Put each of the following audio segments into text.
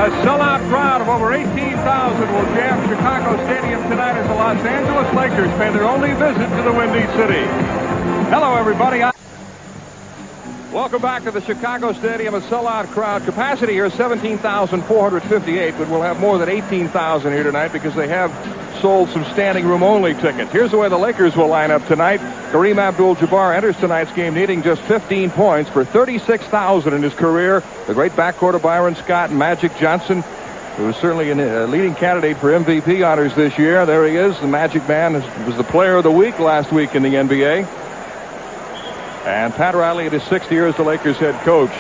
A sellout crowd of over 18,000 will jam Chicago Stadium tonight as the Los Angeles Lakers pay their only visit to the Windy City. Hello, everybody. Welcome back to the Chicago Stadium. A sellout crowd. Capacity here is 17,458, but we'll have more than 18,000 here tonight because they have sold some standing room only tickets. Here's the way the Lakers will line up tonight. Kareem Abdul-Jabbar enters tonight's game needing just 15 points for 36,000 in his career. The great backcourt of Byron Scott and Magic Johnson, who is certainly a leading candidate for MVP honors this year. There he is. The Magic Man was the player of the week last week in the NBA. And Pat Riley at his 6th year as the Lakers head coach.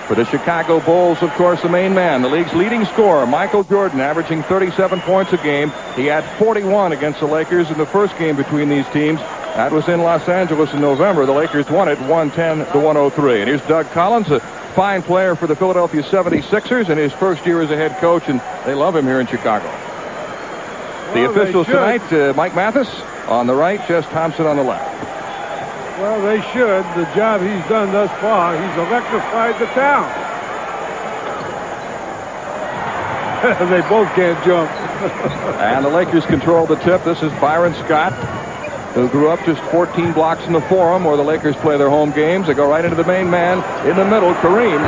For the Chicago Bulls, of course, the main man, the league's leading scorer, Michael Jordan, averaging 37 points a game. He had 41 against the Lakers in the first game between these teams. That was in Los Angeles in November. The Lakers won it 110-103. And here's Doug Collins, a fine player for the Philadelphia 76ers in his first year as a head coach, and they love him here in Chicago. The officials tonight, Mike Mathis on the right, Jess Thompson on the left. Well, they should. The job he's done thus far, he's electrified the town. They both can't jump. And the Lakers control the tip. This is Byron Scott, who grew up just 14 blocks from the Forum, where the Lakers play their home games. They go right into the main man in the middle, Kareem.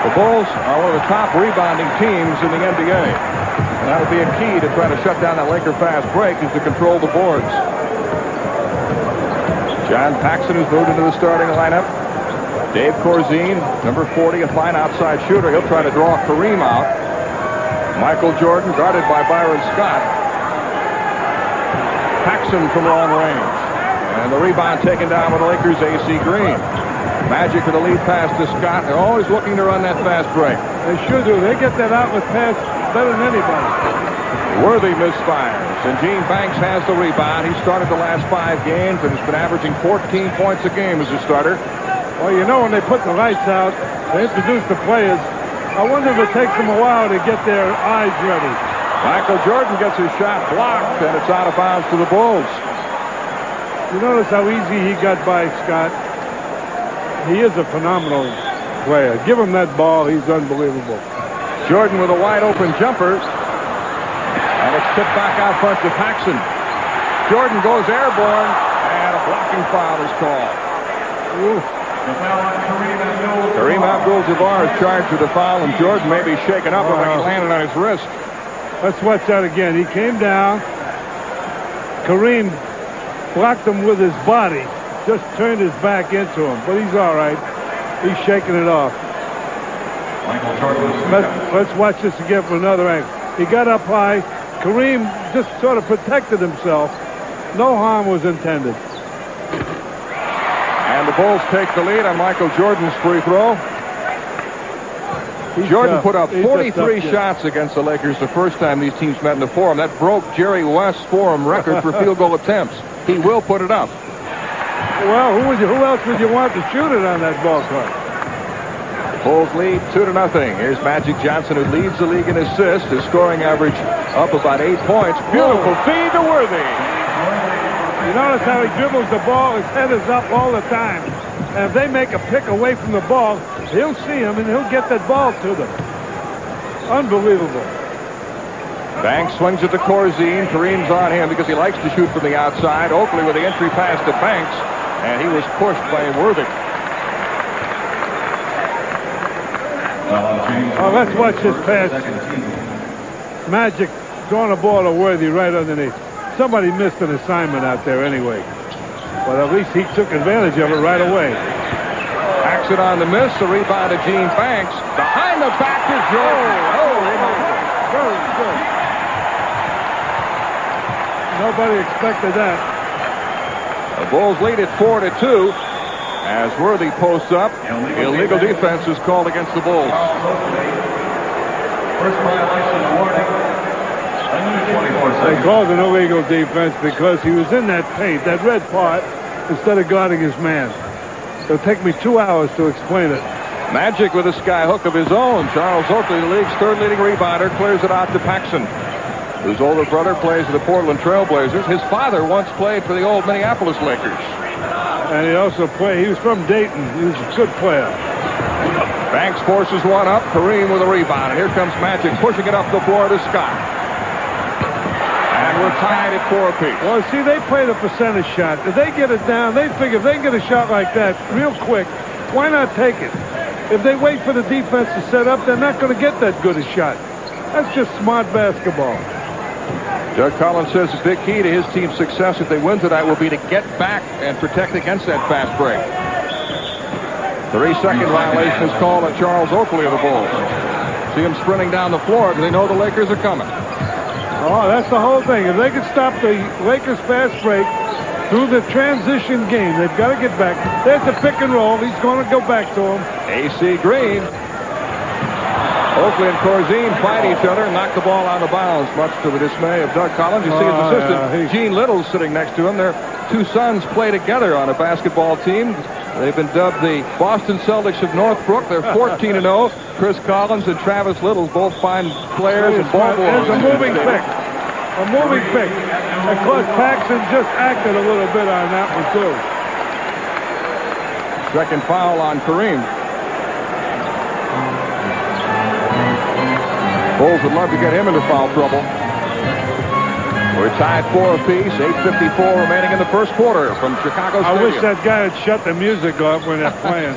The Bulls are one of the top rebounding teams in the NBA. And that would be a key to try to shut down that Laker fast break, is to control the boards. John Paxson has moved into the starting lineup. Dave Corzine, number 40, a fine outside shooter. He'll try to draw Kareem out. Michael Jordan guarded by Byron Scott. Paxson from long range. And the rebound taken down by the Lakers' A.C. Green. Magic with the lead pass to Scott. They're always looking to run that fast break. They sure do. They get that outlet pass better than anybody. Worthy misfires, and Gene Banks has the rebound. He started the last 5 games and has been averaging 14 points a game as a starter. Well, you know, when they put the lights out, they introduce the players. I wonder if it takes them a while to get their eyes ready. Michael Jordan gets his shot blocked, and it's out of bounds to the Bulls. You notice how easy he got by Scott? He is a phenomenal player. Give him that ball, he's unbelievable. Jordan with a wide open jumper. And it's tipped back out front to Paxson. Jordan goes airborne, and a blocking foul is called. Kareem Abdul-Jabbar is charged with a foul, and Jordan may be shaken up when he landed on his wrist. Let's watch that again. He came down. Kareem blocked him with his body. Just turned his back into him, but he's all right. He's shaking it off. Let's watch this again from another angle. He got up high. Kareem just sort of protected himself. No harm was intended. And the Bulls take the lead on Michael Jordan's free throw. Jordan put up 43 shots against the Lakers the first time these teams met in the Forum. That broke Jerry West's Forum record for field goal attempts. He will put it up. Well, who else would you want to shoot it on that ball court? Bulls lead 2-0. Here's Magic Johnson, who leads the league in assists. His scoring average up about 8 points. Beautiful feed to Worthy. You notice how he dribbles the ball. His head is up all the time. And if they make a pick away from the ball, he'll see him and he'll get that ball to them. Unbelievable. Banks swings it to Corzine. Kareem's on him because he likes to shoot from the outside. Oakley with the entry pass to Banks. And he was pushed by Worthy. Oh, let's watch this pass. Magic throwing a ball to Worthy right underneath. Somebody missed an assignment out there anyway. But at least he took advantage of it right away. Paxson on the miss. The rebound to Gene Banks. Behind the back to Jordan. Very good. Nobody expected that. The Bulls lead it 4-2. As Worthy posts up, illegal defense is called against the Bulls. First violation warning. They called an illegal defense because he was in that paint, that red part, instead of guarding his man. It'll take me 2 hours to explain it. Magic with a sky hook of his own. Charles Oakley, the league's 3rd leading rebounder, clears it out to Paxson, whose older brother plays for the Portland Trail Blazers. His father once played for the old Minneapolis Lakers. And he also played, he was from Dayton. He was a good player. Banks forces one up. Kareem with a rebound. And here comes Magic pushing it up the floor to Scott. And we're tied at 4 apiece. Well, see, they play the percentage shot. If they get it down, they figure if they can get a shot like that real quick, why not take it? If they wait for the defense to set up, they're not going to get that good a shot. That's just smart basketball. Doug Collins says the big key to his team's success if they win tonight will be to get back and protect against that fast break. 3-second violation is called on Charles Oakley of the Bulls. See him sprinting down the floor because they know the Lakers are coming. Oh, that's the whole thing. If they can stop the Lakers fast break through the transition game, they've got to get back. There's the pick and roll. He's going to go back to him. AC Green. Oakley and Corzine fight each other and knock the ball out of bounds, much to the dismay of Doug Collins. You see his assistant, Gene Little, sitting next to him. Their two sons play together on a basketball team. They've been dubbed the Boston Celtics of Northbrook. They're 14-0. Chris Collins and Travis Little, both fine players and ball boys. It's a moving pick. A moving pick. Of course, Paxson just acted a little bit on that one, too. Second foul on Kareem. Bulls would love to get him into foul trouble. We're tied 4 apiece. 8:54 remaining in the first quarter from Chicago Stadium. I wish that guy had shut the music off when they're playing.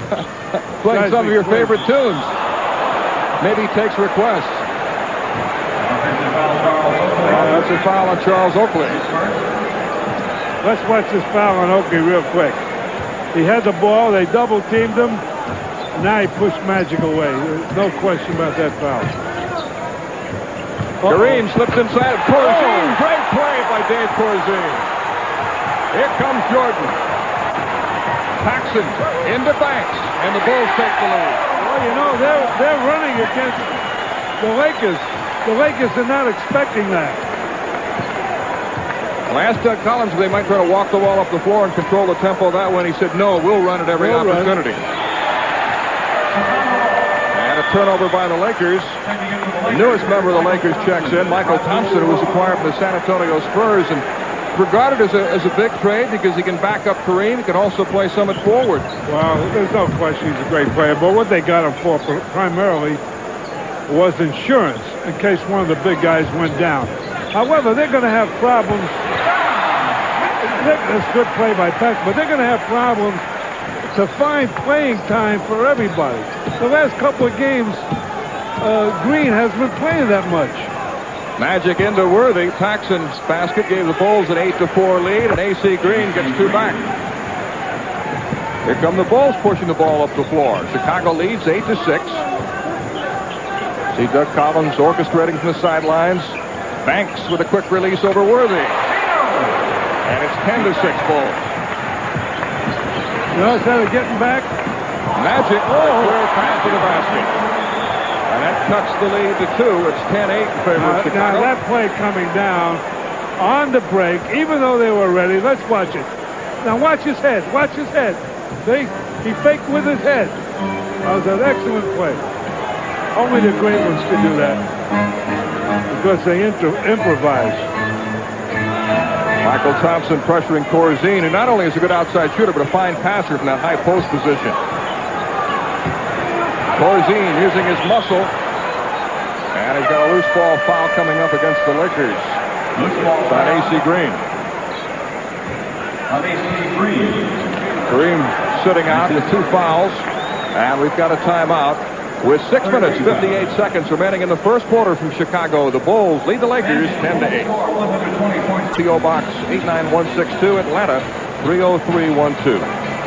Playing some of your favorite tunes. Maybe he takes requests. That's a foul on Charles Oakley. Let's watch this foul on Oakley real quick. He had the ball. They double-teamed him. Now he pushed Magic away. There's no question about that foul. Kareem slips inside. Corzine. Great play by Dave Corzine. Here comes Jordan. Paxson into Banks. And the Bulls take the lead. Well, you know, they're running against the Lakers. The Lakers are not expecting that. I asked Doug Collins if they might try to walk the ball up the floor and control the tempo that way, and he said, no, we'll run at every opportunity. And a turnover by the Lakers. The newest member of the Lakers checks in, Michael Thompson, who was acquired from the San Antonio Spurs, and regarded as a big trade because he can back up Kareem. He can also play some at forward. Well, there's no question he's a great player, but what they got him for primarily was insurance in case one of the big guys went down. However, they're going to have problems. That's good play by Peck, but they're going to have problems to find playing time for everybody. The last couple of games, Green hasn't been playing that much. Magic into Worthy. Paxson's basket gave the Bulls an 8-4 lead, and AC Green gets 2 back. Here come the Bulls pushing the ball up the floor. Chicago leads 8-6. See Doug Collins orchestrating from the sidelines. Banks with a quick release over Worthy. And it's 10-6 Bulls. You know, instead of getting back, Magic clear pass to the basket. And that cuts the lead to 2. It's 10-8 in favor of Chicago. Now that play coming down on the break, even though they were ready, let's watch it. Now watch his head. Watch his head. See? He faked with his head. That was an excellent play. Only the great ones can do that. Because they improvise. Michael Thompson pressuring Corzine, who not only is a good outside shooter, but a fine passer from that high post position. Corzine using his muscle. And he's got a loose ball foul coming up against the Lakers. Loose ball on AC Green. On AC Green. Kareem sitting out with 2 fouls. And we've got a timeout. With 6 minutes, 58 seconds remaining in the first quarter from Chicago, the Bulls lead the Lakers 10-8. P.O. Box 89162, Atlanta 30312.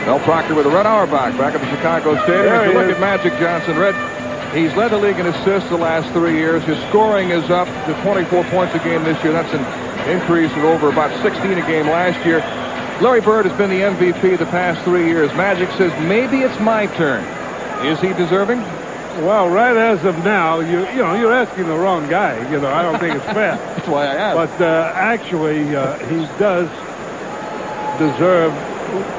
Mel Proctor with the Red Auerbach back at the Chicago Stadium. If you look at Magic Johnson, Red, he's led the league in assists the last 3 years. His scoring is up to 24 points a game this year. That's an increase of over about 16 a game last year. Larry Bird has been the MVP the past 3 years. Magic says, maybe it's my turn. Is he deserving? Well, right as of now, you're asking the wrong guy. You know, I don't think it's fair. That's why I asked. But actually, he does deserve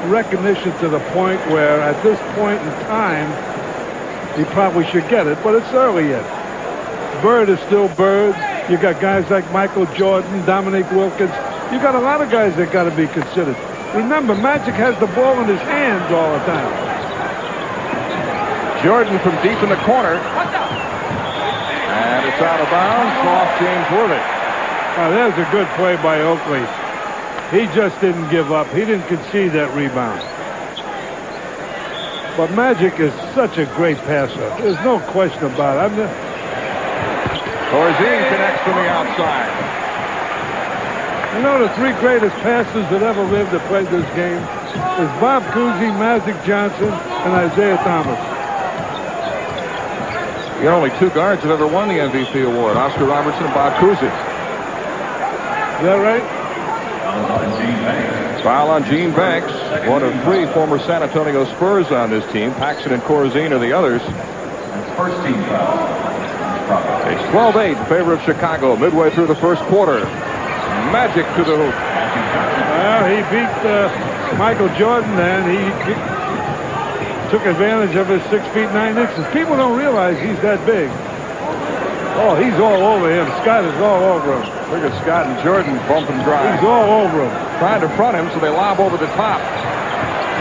recognition to the point where, at this point in time, he probably should get it. But it's early yet. Bird is still Bird. You got guys like Michael Jordan, Dominique Wilkins. You got a lot of guys that got to be considered. Remember, Magic has the ball in his hands all the time. Jordan from deep in the corner. And it's out of bounds off James Worthy. Now, there's a good play by Oakley. He just didn't give up. He didn't concede that rebound. But Magic is such a great passer. There's no question about it. Corzine connects from the outside. You know, the three greatest passers that ever lived that played this game is Bob Cousy, Magic Johnson, and Isaiah Thomas. The only two guards that ever won the MVP award, Oscar Robertson and Bob Cousy. Is that right? Foul on Gene Banks, one of three former San Antonio Spurs on this team. Paxson and Corzine are the others. First team foul. It's 12-8 in favor of Chicago midway through the first quarter. Magic to the hoop. Well, he beat Michael Jordan, and he took advantage of his 6 feet 9 inches. People don't realize he's that big. Oh, he's all over him. Scott is all over him. Look at Scott and Jordan bump and drive. He's all over him. Trying to front him, so they lob over the top.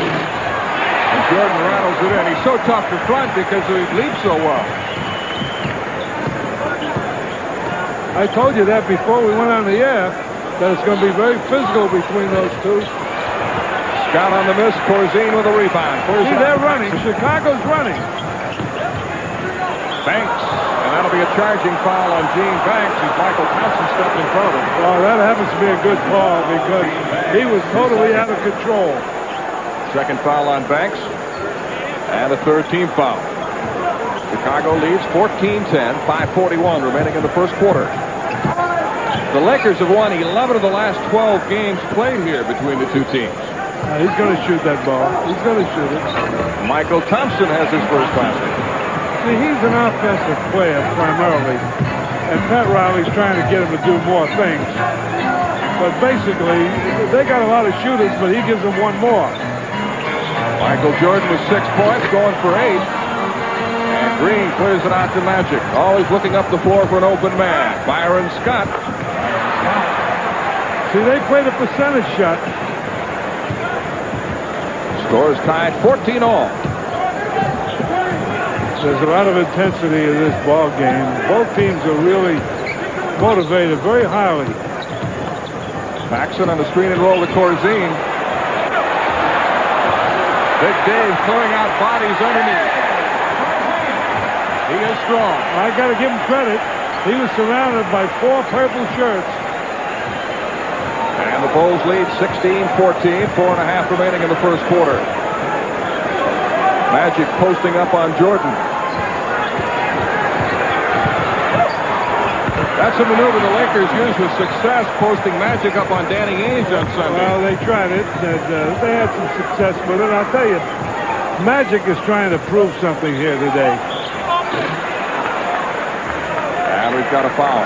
And Jordan rattles it in. He's so tough to front because he leaps so well. I told you that before we went on the air, that it's going to be very physical between those two. Scott on the miss. Corzine with a rebound. See, they're running. Chicago's running. Banks. And that'll be a charging foul on Gene Banks as Michael Thompson stepped in front of him. Oh, that happens to be a good call because he was totally out of control. Second foul on Banks. And a third team foul. Chicago leads 14-10, 5:41 remaining in the first quarter. The Lakers have won 11 of the last 12 games played here between the two teams. He's going to shoot that ball. He's going to shoot it. Michael Thompson has his first basket. See, he's an offensive player primarily, and Pat Riley's trying to get him to do more things. But basically, they got a lot of shooters, but he gives them one more. Michael Jordan with 6 points, going for 8. And Green clears it out to Magic. Always looking up the floor for an open man. Byron Scott. See, they played a percentage shot. Score is tied 14-all. There's a lot of intensity in this ball game. Both teams are really motivated very highly. Paxson on the screen and roll to Corzine. Big Dave clearing out bodies underneath. He is strong. I got to give him credit. He was surrounded by 4 purple shirts. And the Bulls lead 16-14, 4.5 remaining in the first quarter. Magic posting up on Jordan. That's a maneuver the Lakers used with success, posting Magic up on Danny Ainge on Sunday. Well, they tried it, and they had some success with it. I'll tell you, Magic is trying to prove something here today. And we've got a foul.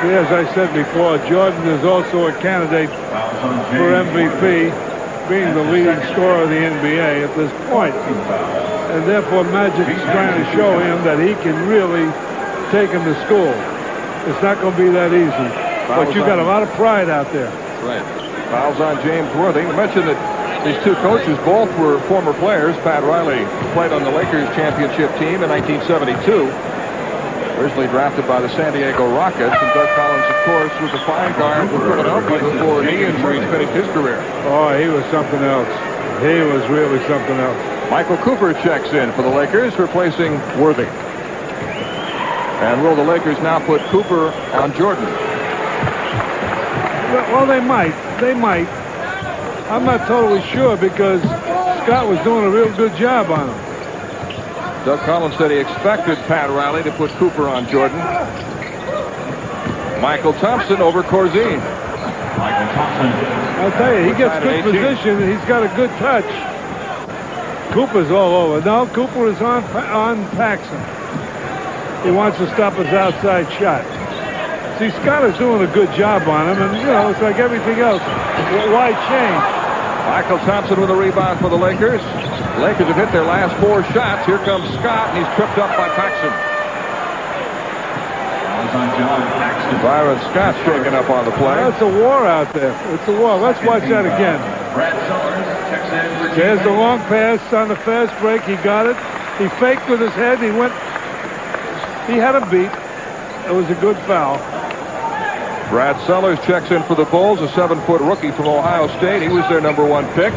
See, as I said before, Jordan is also a candidate for MVP, being the leading scorer of the NBA at this point. And therefore, Magic is trying to show him that he can really take him to school. It's not going to be that easy. But you got a lot of pride out there. Right. Fouls on James Worthy. You mentioned that these two coaches both were former players. Pat Riley played on the Lakers championship team in 1972. Originally drafted by the San Diego Rockets. And Doug Collins, of course, was a fine guard for Philadelphia before knee injuries finished his career. Oh, he was something else. He was really something else. Michael Cooper checks in for the Lakers, replacing Worthy. And will the Lakers now put Cooper on Jordan? Well, they might. They might. I'm not totally sure because Scott was doing a real good job on him. Doug Collins said he expected Pat Riley to put Cooper on Jordan. Michael Thompson over Corzine. Michael Thompson. I'll tell you, he gets good position and he's got a good touch. Cooper's all over. No, Cooper is on Paxson. He wants to stop his outside shot. See, Scott is doing a good job on him, and, you know, it's like everything else. Why change? Michael Thompson with a rebound for the Lakers. The Lakers have hit their last 4 shots. Here comes Scott, and he's tripped up by Paxson. Byron Scott shaking up on the play. That's a war out there. It's a war. Let's watch that again. There's the long pass on the fast break. He got it. He faked with his head. He went. He had him beat. It was a good foul. Brad Sellers checks in for the Bulls, a 7-foot rookie from Ohio State. He was their #1 pick.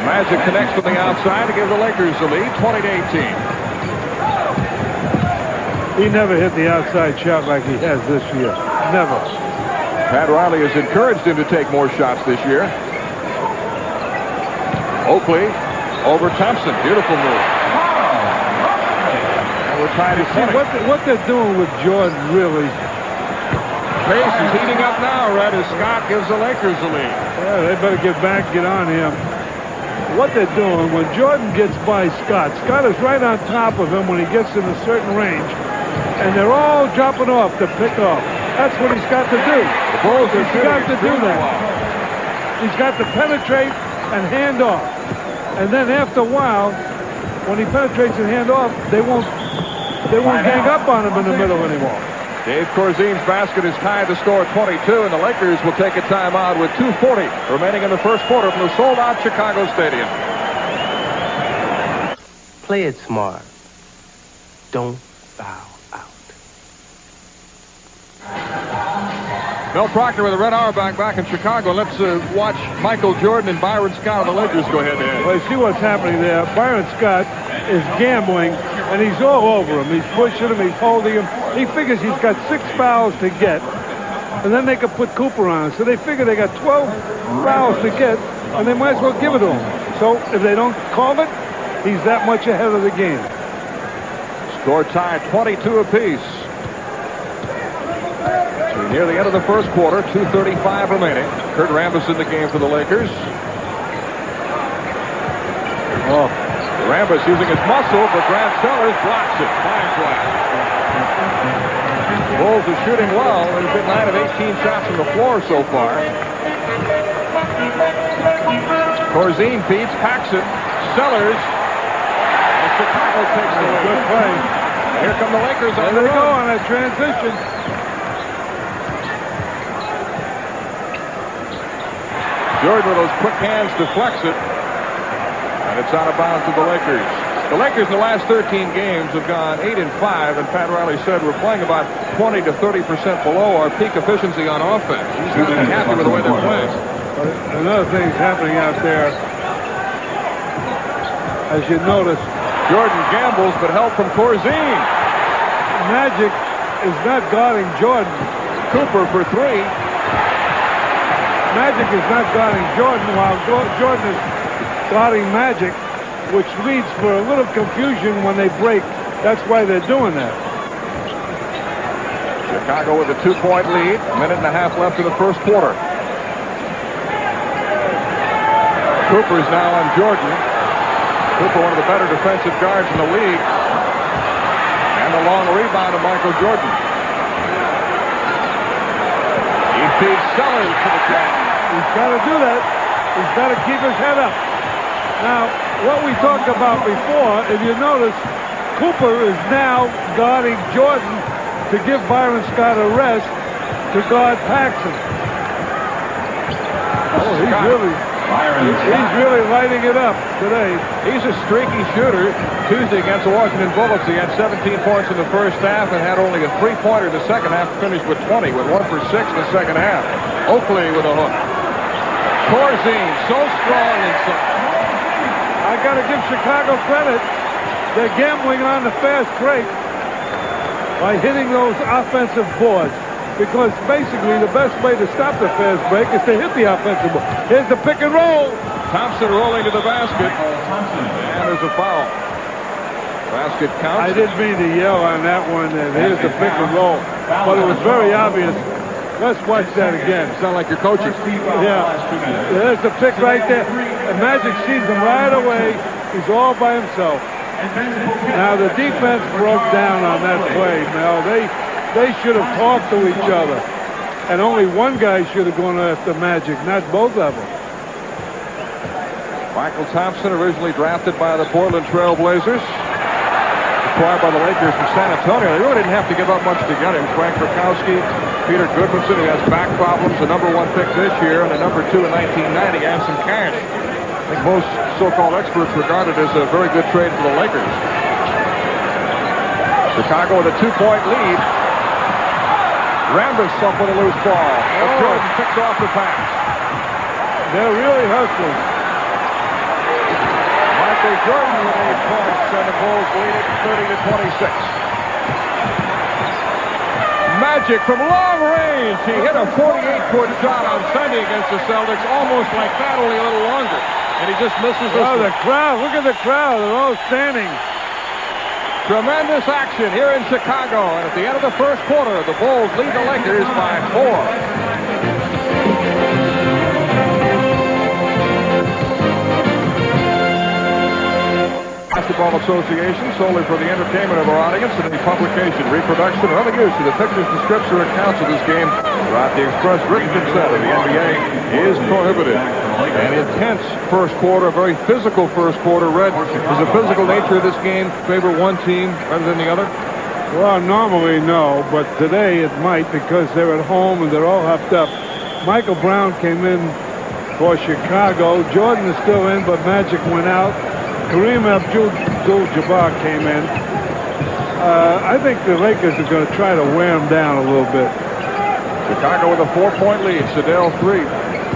Magic connects from the outside to give the Lakers the lead, 20-18. He never hit the outside shot like he has this year. Never. Pat Riley has encouraged him to take more shots this year. Oakley over Thompson. Beautiful move. And we're tied at 20. What they're doing with Jordan, really. Pace is heating up now, right, as Scott gives the Lakers the lead. Yeah, they better get back, get on him. What they're doing, when Jordan gets by Scott, Scott is right on top of him when he gets in a certain range. And they're all dropping off to pick off. That's what he's got to do. The Bulls are He's got to do that. He's got to penetrate and hand off. And then after a while, when he penetrates and hand off, they won't gang up on him in the middle anymore. Dave Corzine's basket is tied to score 22, and the Lakers will take a timeout with 2:40 remaining in the first quarter from the sold-out Chicago Stadium. Play it smart. Don't foul out. Bill Proctor with a Red Auerbach back in Chicago. Let's watch Michael Jordan and Byron Scott of the Lakers go head-to-head. Well, you see what's happening there. Byron Scott is gambling, and he's all over him. He's pushing him. He's holding him. He figures he's got 6 fouls to get, and then they could put Cooper on it. So they figure they got 12 fouls to get, and they might as well give it to him. So if they don't call it, he's that much ahead of the game. Score tied 22 apiece. So near the end of the first quarter, 2:35 remaining. Kurt Rambis in the game for the Lakers. Oh. Rambis using his muscle, but Brad Sellers blocks it. Fine flat. Bulls are shooting well. There's been 9 of 18 shots from the floor so far. Corzine feeds, packs it. Sellers. And Chicago takes the lead. Good play. Here come the Lakers on There the they go run. on that transition. Jordan with those quick hands deflects it. And it's out of bounds to the Lakers. The Lakers in the last 13 games have gone 8-5, and Pat Riley said we're playing about 20 to 30% below our peak efficiency on offense. He's not happy with the way they're playing. But another thing's happening out there. As you notice, Jordan gambles, but help from Corzine. Magic is not guarding Jordan. Cooper for 3. Magic is not guarding Jordan, while Jordan is guarding Magic, which leads for a little confusion when they break. That's why they're doing that. Chicago with a 2-point lead. A minute and a half left in the first quarter. Cooper's now on Jordan. Cooper, one of the better defensive guards in the league. And a long rebound of Michael Jordan. He feeds Sellers to the top. He's got to do that. He's got to keep his head up. Now, what we talked about before, if you notice, Cooper is now guarding Jordan to give Byron Scott a rest to guard Paxson. Oh, he's really lighting it up today. He's a streaky shooter. Tuesday against the Washington Bullets, he had 17 points in the first half and had only a 3-pointer in the second half, finished with 20, with 1 for 6 in the second half. Oakley with a hook. Corzine, so strong inside. I got to give Chicago credit. They're gambling on the fast break by hitting those offensive boards. Because basically the best way to stop the fast break is to hit the offensive board. Here's the pick and roll. Thompson rolling to the basket. And there's a foul. Basket counts. I didn't mean to yell on that one. Here's the pick and roll. But it was very obvious. Let's watch that again. Sound like you're coaching. Yeah. There's the pick right there. And Magic sees him right away. He's all by himself. Now the defense broke down on that play, Mel. They should have talked to each other. And only one guy should have gone after Magic, not both of them. Michael Thompson, originally drafted by the Portland Trail Blazers. Acquired by the Lakers from San Antonio. They really didn't have to give up much to get him. Frank Rakowski, Peter Goodmanson, who has back problems, the #1 pick this year, and the #2 in 1990, and some cash. think most so-called experts regard it as a very good trade for the Lakers. Chicago with a 2-point lead. Rambis up with a loose ball. Jordan picks off the pass. They're really hustling. Michael Jordan with 8 points, and the Bulls lead it 30-26. Magic from long range. He hit a 48-foot shot on Sunday against the Celtics, almost like that, only a little longer. And he just misses this one. The crowd. Look at the crowd. They're all standing. Tremendous action here in Chicago. And at the end of the first quarter, the Bulls lead the Lakers by 4. Basketball Association, solely for the entertainment of our audience, and any publication, reproduction, or other use of the pictures, description, or accounts of this game without the express written consent of the NBA is prohibited. An intense first quarter, very physical first quarter. Red, does the physical nature of this game favor one team rather than the other? Well, normally no, but today it might because they're at home and they're all hopped up. Michael Brown came in for Chicago. Jordan is still in, but Magic went out. Kareem Abdul-Jabbar came in. I think the Lakers are going to try to wear him down a little bit. Chicago with a 4-point lead. Sedell 3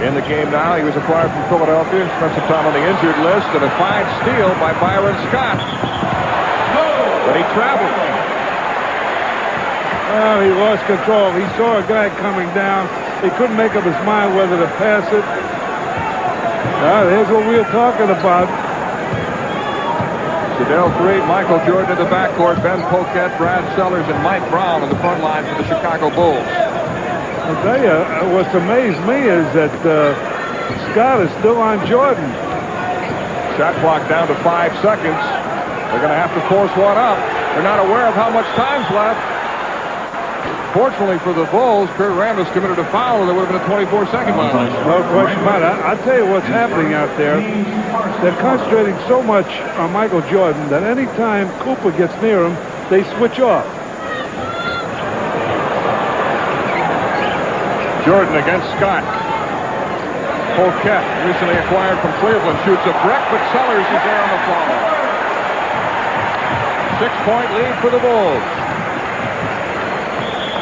in the game now. He was acquired from Philadelphia. Spent some time on the injured list, and a fine steal by Byron Scott. But he traveled. Well, he lost control. He saw a guy coming down. He couldn't make up his mind whether to pass it. Here's what we were talking about. Sedell 3, Michael Jordan in the backcourt, Ben Poquette, Brad Sellers, and Mike Brown on the front line for the Chicago Bulls. I'll tell you, what's amazed me is that Scott is still on Jordan. Shot clock down to 5 seconds. They're going to have to force one up. They're not aware of how much time's left. Fortunately for the Bulls, Kurt Rambis committed a foul, or there would have been a 24-second violation. No question about it. I'll tell you what's happening out there. They're concentrating so much on Michael Jordan that any time Cooper gets near him, they switch off. Jordan against Scott. Poquette, recently acquired from Cleveland, shoots a brick, but Sellers is there on the follow. 6-point lead for the Bulls.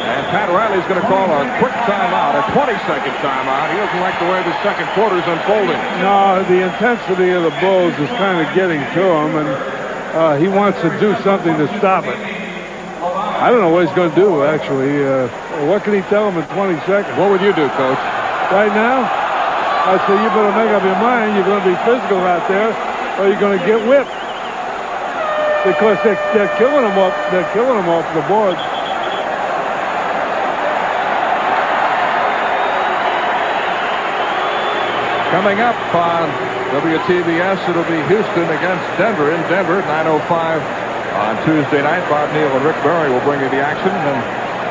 And Pat Riley's going to call a quick timeout, a 20-second timeout. He doesn't like the way the second quarter's unfolding. No, the intensity of the Bulls is kind of getting to him, and he wants to do something to stop it. I don't know what he's going to do, actually. What can he tell him in 20 seconds? What would you do, Coach? Right now, I'd say you better make up your mind. You're going to be physical out there, or you're going to get whipped. Because they're killing him off. They're killing him off the boards. Coming up on WTBS, it'll be Houston against Denver in Denver, 9:05 on Tuesday night. Bob Neal and Rick Barry will bring you the action, and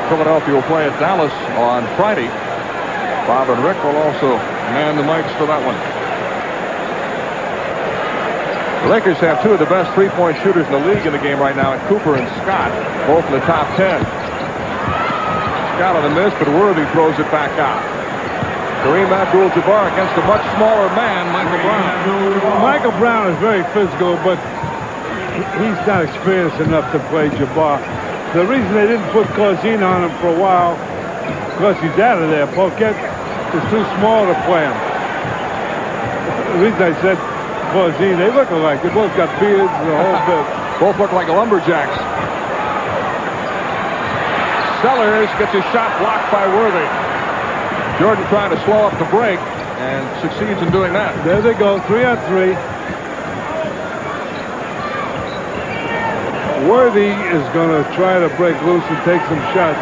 Philadelphia will play at Dallas on Friday. Bob and Rick will also man the mics for that one. The Lakers have 2 of the best three-point shooters in the league in the game right now, Cooper and Scott, both in the top 10. Scott on the miss, but Worthy throws it back out. Kareem Abdul-Jabbar against a much smaller man, Michael Brown. Michael Brown is very physical, but he's not experienced enough to play Jabbar. The reason they didn't put Corzine on him for a while, because he's out of there. Poquette is too small to play him. The reason I said Corzine, they look alike. They both got beards and the whole bit. Both look like lumberjacks. Sellers gets his shot blocked by Worthy. Jordan trying to slow up the break and succeeds in doing that. There they go, 3-on-3. Worthy is going to try to break loose and take some shots.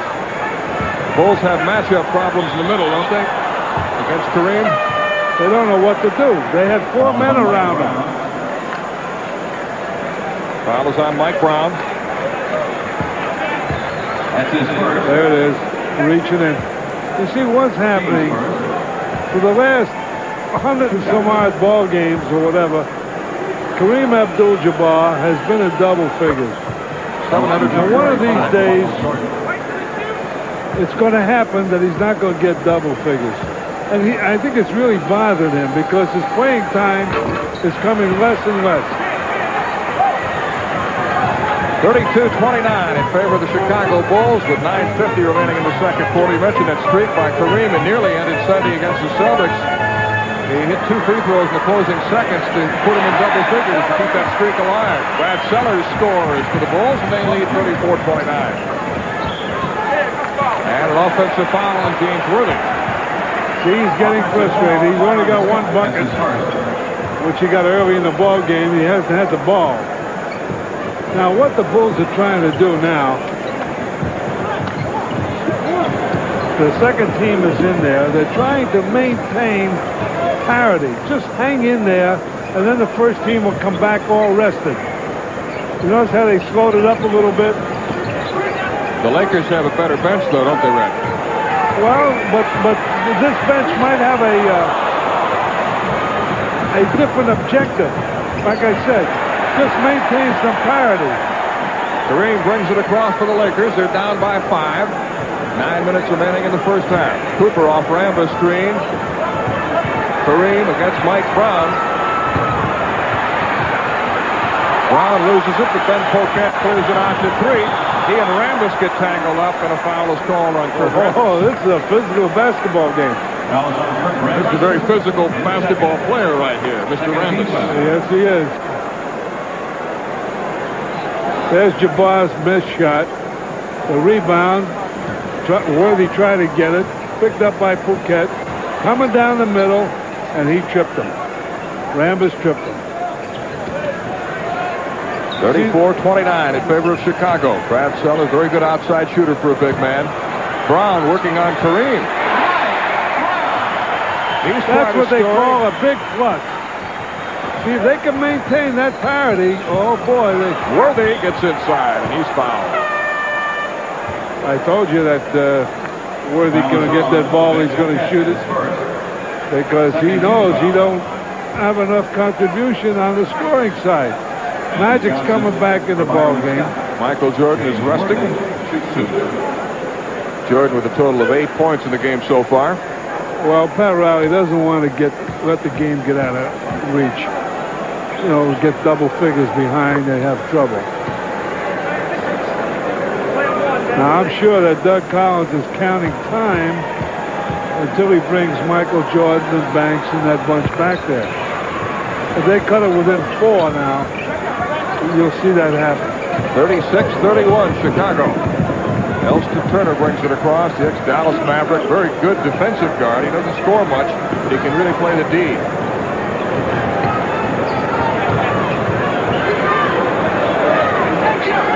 Bulls have matchup problems in the middle, don't they? Against Kareem. They don't know what to do. They had 4 men around them. Foul is on Mike Brown. There it is, reaching in. You see what's happening for the last 100 and some odd ball games or whatever. Kareem Abdul-Jabbar has been in double figures. Now one of these days, it's going to happen that he's not going to get double figures. And I think it's really bothered him because his playing time is coming less and less. 32-29 in favor of the Chicago Bulls with 9:50 remaining in the second quarter. You mentioned that streak by Kareem. It nearly ended Sunday against the Celtics. He hit 2 free throws in the closing seconds to put him in double figures to keep that streak alive. Brad Sellers scores for the Bulls, and they lead 34-29. And an offensive foul on James Worthy. See, he's getting frustrated. He's only got 1 bucket, which he got early in the ball game. He hasn't had the ball. Now, what the Bulls are trying to do now, the second team is in there. They're trying to maintain parity. Just hang in there, and then the first team will come back all rested. You notice how they slowed it up a little bit? The Lakers have a better bench, though, don't they, Red? Well, but this bench might have a different objective. Like I said, just maintain some parity. Kareem brings it across for the Lakers. They're down by 5. 9 minutes remaining in the first half. Cooper off Rambis screen. Kareem against Mike Brown. Brown loses it, but then Poquette clears it out to 3. He and Rambis get tangled up, and a foul is called on Kurt Rambis. Oh, this is a physical basketball game. This is a very physical basketball player right here, Mr. Rambis. Yes, he is. There's Jabbar's missed shot. The rebound. Worthy tried to get it. Picked up by Poquette. Coming down the middle, and he tripped him. Rambis tripped him. 34-29 in favor of Chicago. Brad Sellers, very good outside shooter for a big man. Brown working on Kareem. That's what they call a big plus. See, if they can maintain that parity, oh boy. Worthy gets inside, and he's fouled. I told you that Worthy's going to get that ball. He's going to shoot it because he knows he don't have enough contribution on the scoring side. Magic's coming back in the ball game. Michael Jordan is resting. Jordan with a total of 8 points in the game so far. Well, Pat Riley doesn't want to let the game get out of reach. You know, get double figures behind, they have trouble. Now, I'm sure that Doug Collins is counting time until he brings Michael Jordan and Banks and that bunch back there. If they cut it within 4 now, you'll see that happen. 36-31, Chicago. Elston Turner brings it across. The ex-Dallas Maverick, very good defensive guard. He doesn't score much, but he can really play the D.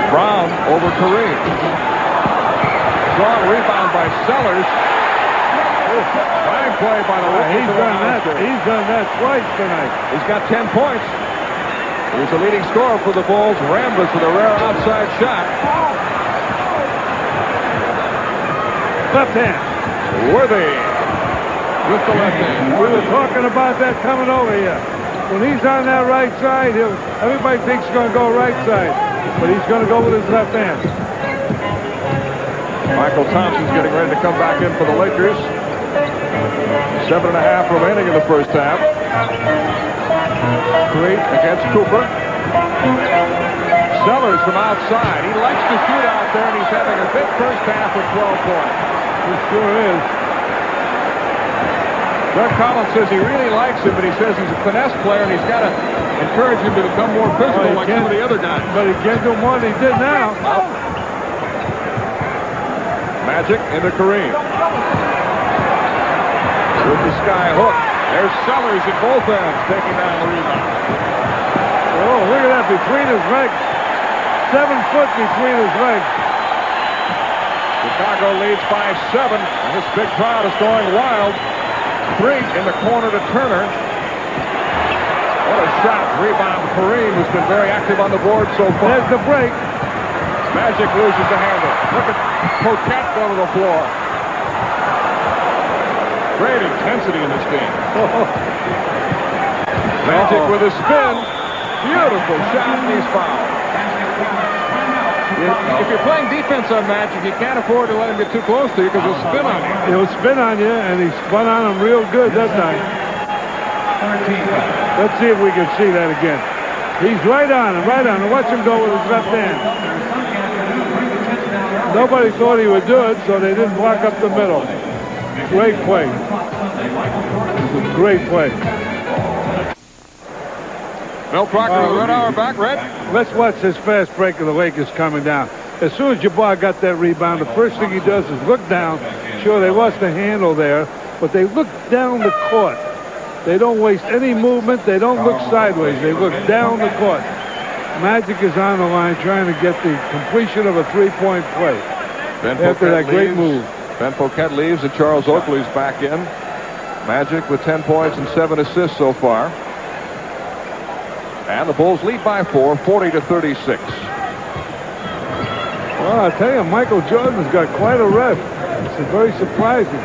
Brown over Kareem. Strong rebound by Sellers. Fine play by the Lakers. He's done that twice tonight. He's got 10 points. He's the leading scorer for the Bulls. Rambis with a rare outside shot. Left hand. Worthy with the left hand. We were talking about that coming over here. When he's on that right side, everybody thinks he's going to go right side. But he's going to go with his left hand. Michael Thompson's getting ready to come back in for the Lakers. 7.5 remaining in the first half. Great against Cooper. Sellers from outside. He likes to shoot out there, and he's having a big first half with 12 points. He sure is. Doug Collins says he really likes him, but he says he's a finesse player, and he's got to encourage him to become more physical like some of the other guys. But he can't do more than he did now. Magic into Kareem. With the sky hook. There's Sellers at both ends taking down the rebound. Oh, look at that, between his legs. 7 foot between his legs. Chicago leads by 7, and this big crowd is going wild. 3 in the corner to Turner. What a shot. Rebound. Kareem has been very active on the board so far. There's the break. Magic loses the handle. Look at Poquette go to the floor. Great intensity in this game. Magic with a spin. Beautiful shot, and he's fouled. If you're playing defense on Magic, you can't afford to let him get too close to you because he'll spin on you. He'll spin on you, and he spun on him real good that time. Let's see if we can see that again. He's right on him, right on him. Watch him go with his left hand. Nobody thought he would do it, so they didn't block up the middle. Great play. Great play. Mel Proctor with the Red Hour back, Red. Let's watch this fast break of the Lakers coming down. As soon as Jabbar got that rebound, the first thing he does is look down. Sure, they lost the handle there, but they look down the court. They don't waste any movement. They don't look sideways. They look down the court. Magic is on the line trying to get the completion of a three-point play. After that great move. Ben Poquet leaves and Charles Oakley's back in. Magic with 10 points and 7 assists so far. And the Bulls lead by 4, 40-36. Well, I tell you, Michael Jordan's got quite a rep. It's very surprising.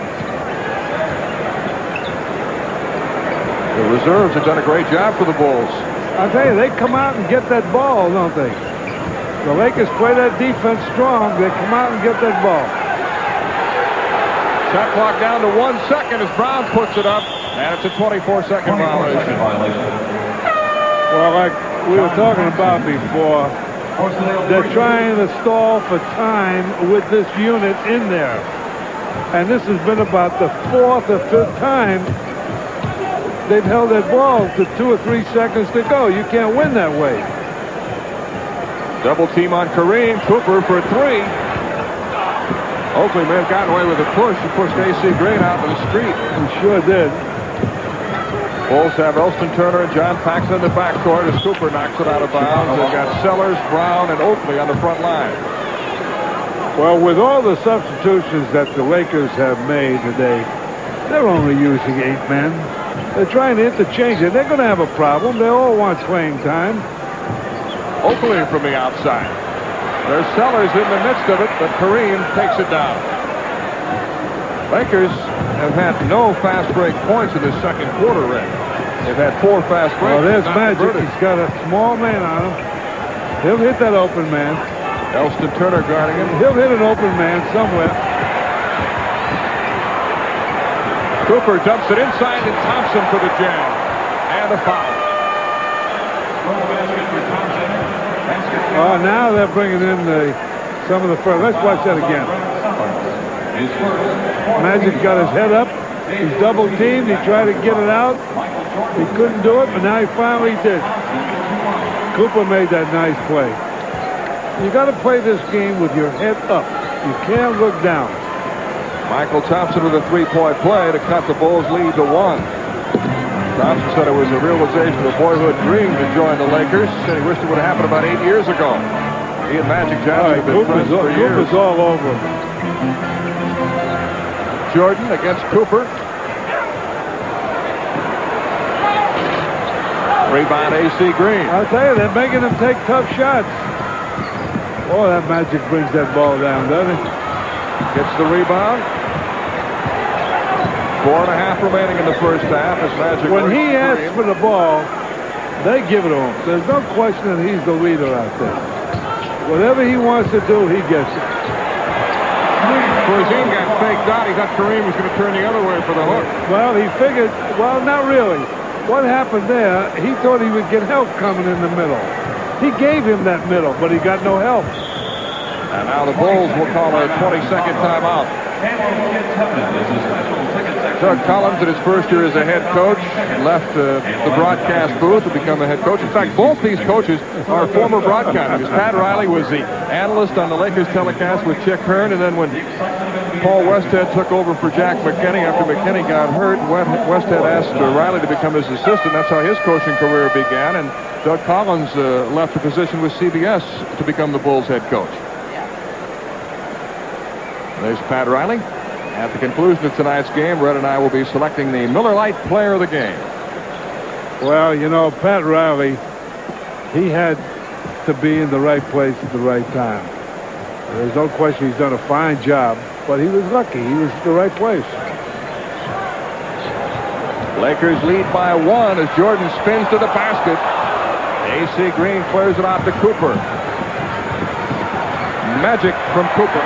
The reserves have done a great job for the Bulls. I tell you, they come out and get that ball, don't they? The Lakers play that defense strong. They come out and get that ball. Shot clock down to 1 second as Brown puts it up, and it's a 24-second violation. Well, like we were talking about before, they're trying to stall for time with this unit in there. And this has been about the 4th or 5th time they've held that ball to 2 or 3 seconds to go. You can't win that way. Double team on Kareem. Cooper for 3. Oakley may have gotten away with a push. He pushed A.C. Green out to the street. He sure did. Bulls have Elston Turner and John Paxson in the backcourt as Cooper knocks it out of bounds. They've got Sellers, Brown, and Oakley on the front line. Well, with all the substitutions that the Lakers have made today, they're only using 8 men. They're trying to interchange it. They're going to have a problem. They all want playing time. Oakley from the outside. There's Sellers in the midst of it, but Kareem takes it down. Lakers have had no fast break points in this second quarter, Red. They've had 4 fast breaks. Well, there's Magic. He's got a small man on him. He'll hit that open man. Elston Turner guarding him. He'll hit an open man somewhere. Cooper dumps it inside to Thompson for the jam. And a foul. Oh, now they're bringing in some of the first. Let's watch that again. Magic got his head up. He's double teamed. He tried to get it out. He couldn't do it, but now he finally did. Cooper made that nice play. You got to play this game with your head up. You can't look down. Michael Thompson with a 3-point play to cut the Bulls' lead to 1. Thompson said it was a realization of a boyhood dream to join the Lakers. Said he wished it would have happened about 8 years ago. He and Magic Johnson have been friends for years. Cooper's all over him. Jordan against Cooper. Rebound A.C. Green. I'll tell you, they're making him take tough shots. Oh, that Magic brings that ball down, doesn't it? Gets the rebound. 4.5 remaining in the first half as Magic. When he asks for the ball, they give it to him. There's no question that he's the leader out there. Whatever he wants to do, he gets it. Corzine got faked out. He thought Kareem was going to turn the other way for the hook. Well, he figured, well, not really. What happened there, he thought he would get help coming in the middle. He gave him that middle, but he got no help. And now the Bulls will call a 20-second timeout. Doug Collins, in his first year as a head coach, left the broadcast booth to become a head coach. In fact, both these coaches are former broadcasters. Pat Riley was the analyst on the Lakers telecast with Chick Hearn, and then when Paul Westhead took over for Jack McKinney after McKinney got hurt, Westhead asked Riley to become his assistant. That's how his coaching career began, and Doug Collins left the position with CBS to become the Bulls head coach. There's Pat Riley. At the conclusion of tonight's game, Red and I will be selecting the Miller Lite player of the game. Well, you know, Pat Riley, he had to be in the right place at the right time. There's no question he's done a fine job, but he was lucky. He was at the right place. Lakers lead by 1 as Jordan spins to the basket. A.C. Green clears it out to Cooper. Magic from Cooper.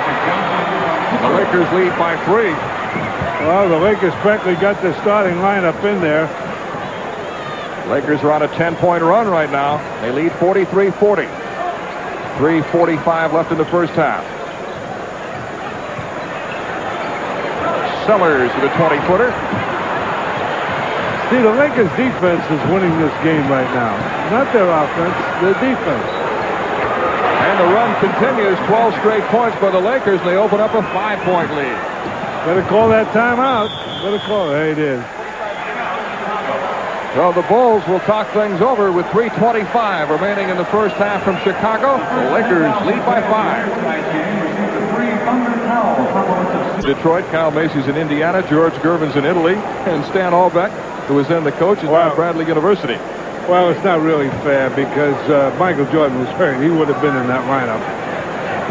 The Lakers lead by 3. Well, the Lakers practically got the starting lineup in there. Lakers are on a 10-point run right now. They lead 43-40. 3:45 left in the first half. Sellers with a 20-footer. See, the Lakers defense is winning this game right now. Not their offense, their defense. And the run continues. 12 straight points by the Lakers. They open up a 5-point lead. Better call that timeout. Better call it. There it is. Well, the Bulls will talk things over with 3:25 remaining in the first half from Chicago. The Lakers lead by 5. Detroit, Kyle Macy's in Indiana, George Gervin's in Italy, and Stan Albeck, who is then the coach at Bradley University. Well, it's not really fair because Michael Jordan was hurt. He would have been in that lineup.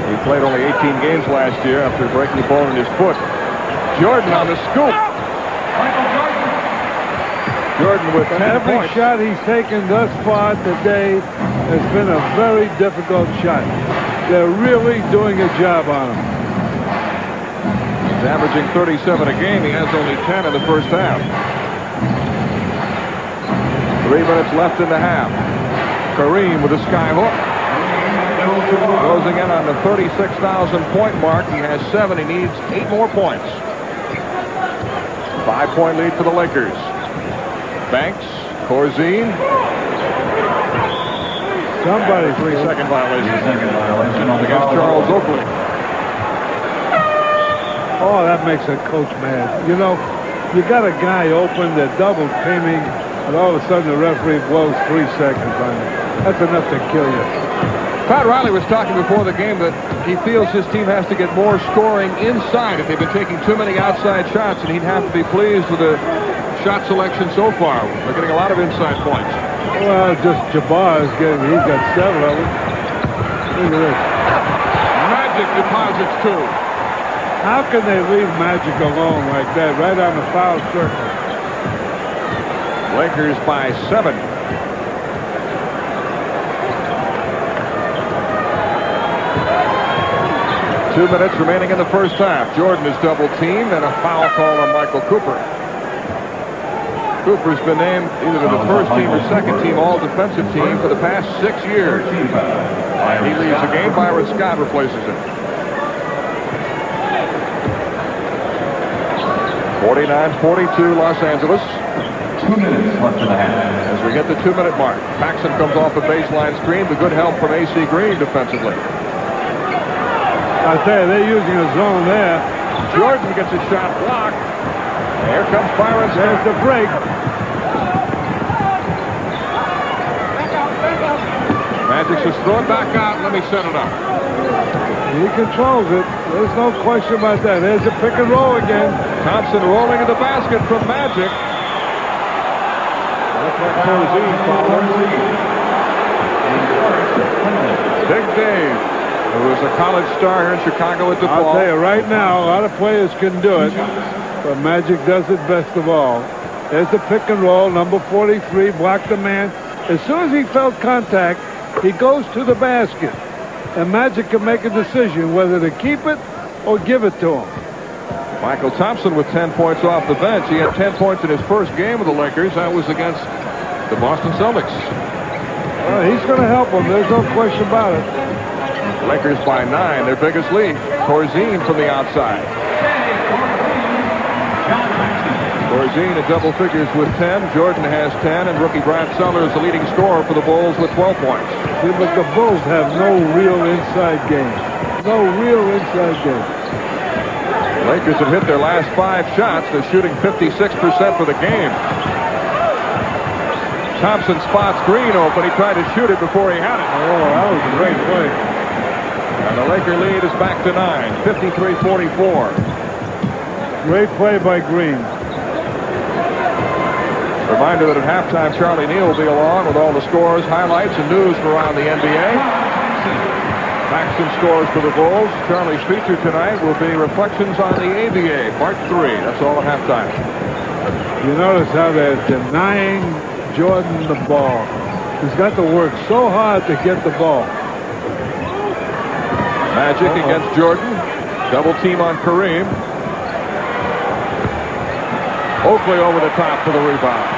He played only 18 games last year after breaking a bone in his foot. Jordan on the scoop. Jordan with 10 every points. shot he's taken thus far today has been a very difficult shot. They're really doing a job on him. He's averaging 37 a game. He has only 10 in the first half. 3 minutes left in the half. Kareem with a sky hook. Closing in on the 36,000 point mark. He has 7. He needs 8 more points. 5-point lead for the Lakers. Banks, Corzine. Somebody 3-second violation against Charles Oakley. Oh, that makes a coach mad. You know, you got a guy open, they're double teaming, and all of a sudden the referee blows 3 seconds on you. That's enough to kill you. Pat Riley was talking before the game that he feels his team has to get more scoring inside if they've been taking too many outside shots, and he'd have to be pleased with the shot selection so far. They're getting a lot of inside points. Well, just Jabbar is getting, he's got 7 of them. Look at this. Magic deposits 2. How can they leave Magic alone like that, right on the foul circle? Lakers by 7. Two minutes remaining in the first half. Jordan is double teamed and a foul call on Michael Cooper. Cooper's been named either to the first team or second team all-defensive team for the past 6 years. He leaves the game. Byron Scott replaces him. 49-42 Los Angeles. 2 minutes left in the half. As we get the 2-minute mark, Paxson comes off a baseline screen. The good help from A.C. Green defensively. I tell you, they're using a zone there. Jordan gets a shot blocked. Here comes Byron Scott. There's the break. Magic says, throw it back out. Let me set it up. He controls it. There's no question about that. There's a pick and roll again. Thompson rolling in the basket from Magic. Big Dave, who was a college star here in Chicago at DePaul. I'll tell you right now, a lot of players can do it, but Magic does it best of all. There's the pick and roll, number 43, blocked the man. As soon as he felt contact, he goes to the basket. And Magic can make a decision whether to keep it or give it to him. Michael Thompson with 10 points off the bench. He had 10 points in his first game with the Lakers. That was against the Boston Celtics. He's going to help them. There's no question about it. Lakers by 9, their biggest lead. Corzine from the outside. Corzine in double figures with 10. Jordan has 10, and rookie Brad Sellers the leading scorer for the Bulls with 12 points. See, but the Bulls have no real inside game. No real inside game. Lakers have hit their last 5 shots. They're shooting 56% for the game. Thompson spots Green open. He tried to shoot it before he had it. Oh, that was a great play. And the Laker lead is back to 9, 53-44. Great play by Green. Reminder that at halftime, Charlie Neal will be along with all the scores, highlights, and news from around the NBA. Paxson scores for the Bulls. Charlie's feature tonight will be Reflections on the ABA, Part 3. That's all at halftime. You notice how they're denying Jordan the ball. He's got to work so hard to get the ball. Magic against Jordan. Double team on Kareem. Oakley over the top for the rebound.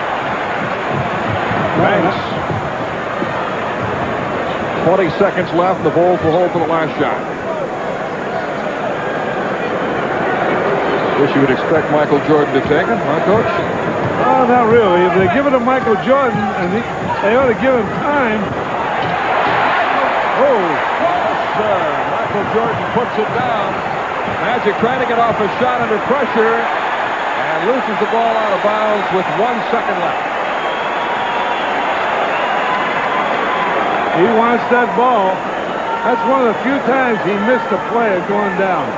Banks. 20 seconds left. The Bulls will hold for the last shot. Wish you would expect Michael Jordan to take it, huh, Coach? Oh, not really. If they give it to Michael Jordan, and they ought to give him time. Oh, Sir, Michael Jordan puts it down. Magic trying to get off a shot under pressure and loses the ball out of bounds with 1 second left. he wants that ball. That's one of the few times he missed a player going down.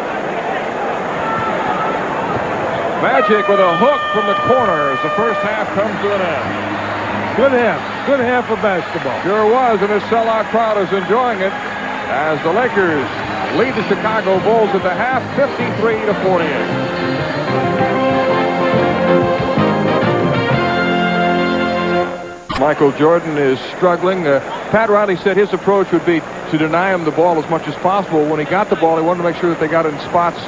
Magic with a hook from the corner as the first half comes to an end. Good half. Good half of basketball. Sure was, and the sellout crowd is enjoying it as the Lakers lead the Chicago Bulls at the half, 53-48. Michael Jordan is struggling. Pat Riley said his approach would be to deny him the ball as much as possible. When he got the ball, he wanted to make sure that they got it in spots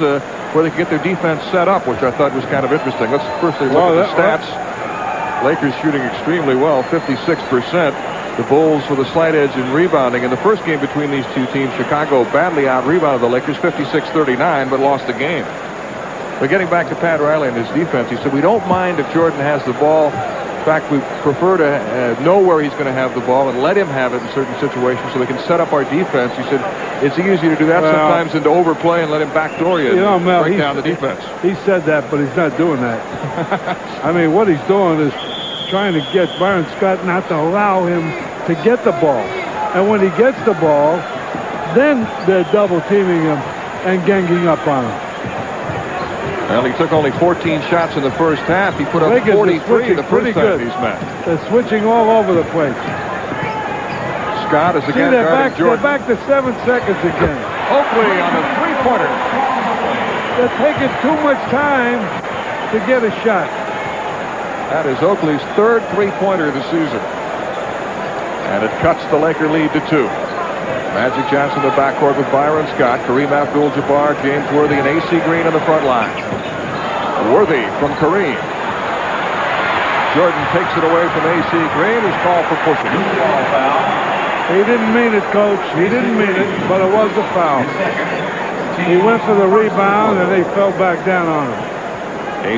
where they could get their defense set up, which I thought was kind of interesting. Let's firstly look at the stats. Lakers shooting extremely well, 56%. The Bulls with a slight edge in rebounding. In the first game between these two teams, Chicago badly out-rebounded the Lakers 56-39, but lost the game. But getting back to Pat Riley and his defense, he said, we don't mind if Jordan has the ball. In fact, we prefer to know where he's going to have the ball and let him have it in certain situations so we can set up our defense. He said it's easier to do that sometimes than to overplay and let him backdoor you and Mel, break down the defense. He said that, but he's not doing that. I mean, what he's doing is trying to get Byron Scott not to allow him to get the ball. And when he gets the ball, then they're double teaming him and ganging up on him. Well, he took only 14 shots in the first half. He put up 43 the first time he's met. They're switching all over the place. Scott is again guarding Jordan. They're back to 7 seconds again. Oakley on the three-pointer. They're taking too much time to get a shot. That is Oakley's third three-pointer of the season. And it cuts the Laker lead to 2. Magic Johnson in the backcourt with Byron Scott, Kareem Abdul-Jabbar, James Worthy, and A.C. Green on the front line. Worthy from Kareem. Jordan takes it away from A.C. Green, who's called for pushing. He didn't mean it, Coach. He didn't mean it, but it was a foul. He went for the rebound, and they fell back down on him.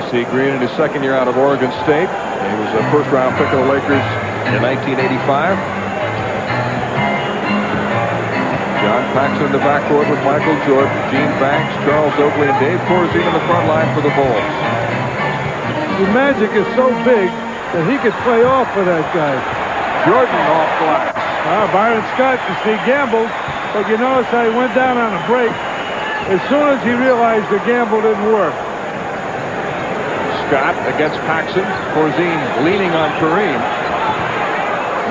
A.C. Green in his second year out of Oregon State. He was a first-round pick of the Lakers in 1985. John Paxson in the backcourt with Michael Jordan, Gene Banks, Charles Oakley, and Dave Corzine on the front line for the Bulls. The Magic is so big that he could play off for that guy. Jordan off glass. Byron Scott, you see, gambled, but you notice how he went down on a break as soon as he realized the gamble didn't work. Scott against Paxson. Corzine leaning on Kareem.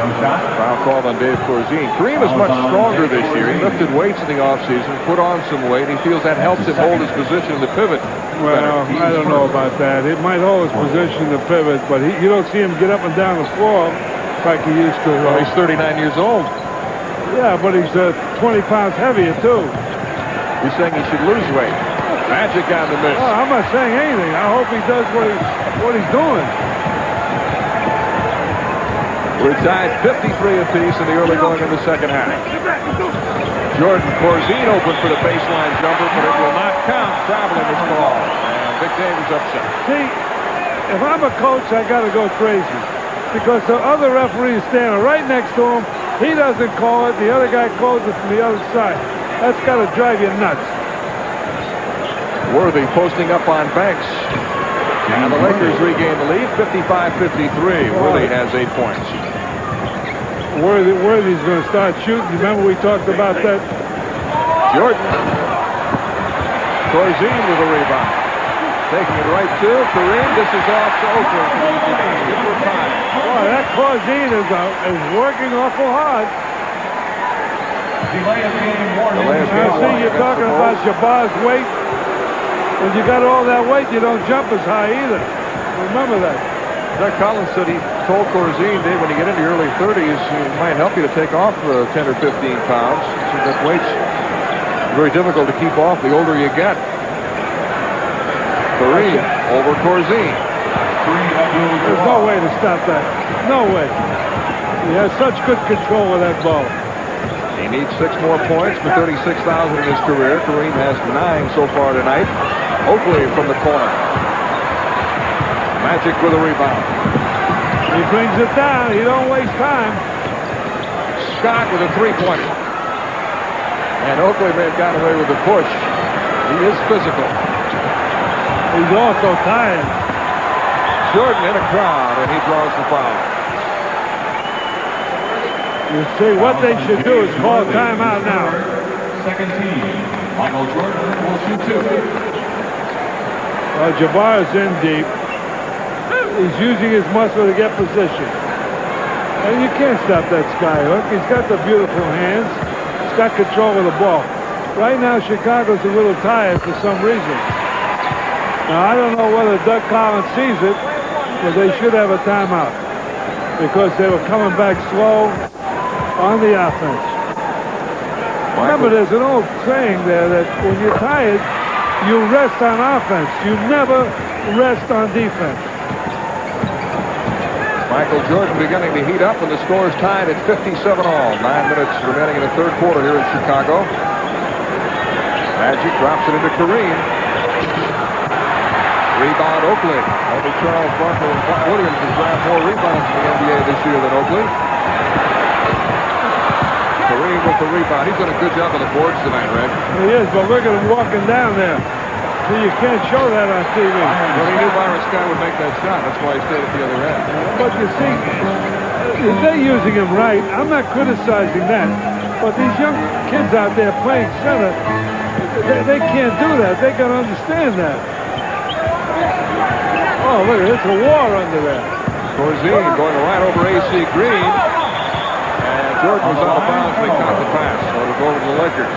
Foul called on Dave Corzine. Kareem is much stronger this year. He lifted weights in the offseason, put on some weight. He feels that helps him hold his position in the pivot. Well, I don't know about that. It might hold his position in the pivot, but you don't see him get up and down the floor like he used to. Well, he's 39 years old. Yeah, but he's 20 pounds heavier, too. You're saying he should lose weight. Magic on the miss. Oh, I'm not saying anything. I hope he does what he's doing. We're tied 53 apiece in the early going in the second half. Jordan Corzine open for the baseline jumper, but it will not count. Traveling is called. And Big Dave is upset. See, if I'm a coach, I got to go crazy. Because the other referee is standing right next to him. He doesn't call it. The other guy calls it from the other side. That's got to drive you nuts. Worthy posting up on Banks. And the Lakers regain the lead, 55-53. Worthy has 8 points. Worthy's going to start shooting. Remember we talked about that? Jordan. Corzine with a rebound. Taking it right to Kareem. This is off to Oakley. Boy, that Corzine is working awful hard. I see you're talking about Jabbar's weight. When you got all that weight, you don't jump as high either. Remember that. Doug Collins said he told Corzine, Dave, when you get into your early 30s, it might help you to take off 10 or 15 pounds. So that weight's Very difficult to keep off the older you get. Kareem over Corzine. There's no way to stop that. No way. He has such good control of that ball. He needs 6 more points for 36,000 in his career. Kareem has 9 so far tonight. Oakley from the corner. Magic with a rebound. He brings it down. He don't waste time. Scott with a 3-pointer. And Oakley may have gotten away with the push. He is physical. He's also tired. Jordan in a crowd, and he draws the foul. You see, what they should do is call timeout now. Second team, Michael Jordan will shoot 2. Jabbar's in deep. He's using his muscle to get position. And you can't stop that skyhook. He's got the beautiful hands. He's got control of the ball. Right now, Chicago's a little tired for some reason. Now, I don't know whether Doug Collins sees it, but they should have a timeout because they were coming back slow on the offense. Remember, there's an old saying there that when you're tired, you rest on offense. You never rest on defense. Michael Jordan beginning to heat up, and the score is tied at 57 all. 9 minutes remaining in the third quarter here in Chicago. Magic drops it into Kareem. Rebound Oakley. Only Charles Barkley and Buck Williams has grabbed more rebounds in the NBA this year than Oakley. Kareem with the rebound. He's done a good job on the boards tonight, Red. He is, but look at him walking down there. See, you can't show that on TV. Well, he knew Byron Scott would make that shot. That's why he stayed at the other end. But you see, if they're using him right, I'm not criticizing that. But these young kids out there playing center, they can't do that. They can understand that. Oh, look, it's a war under there. Corzine going right over A.C. Green. And Jordan was out of bounds when he caught the pass. So it'll go over to the Lakers.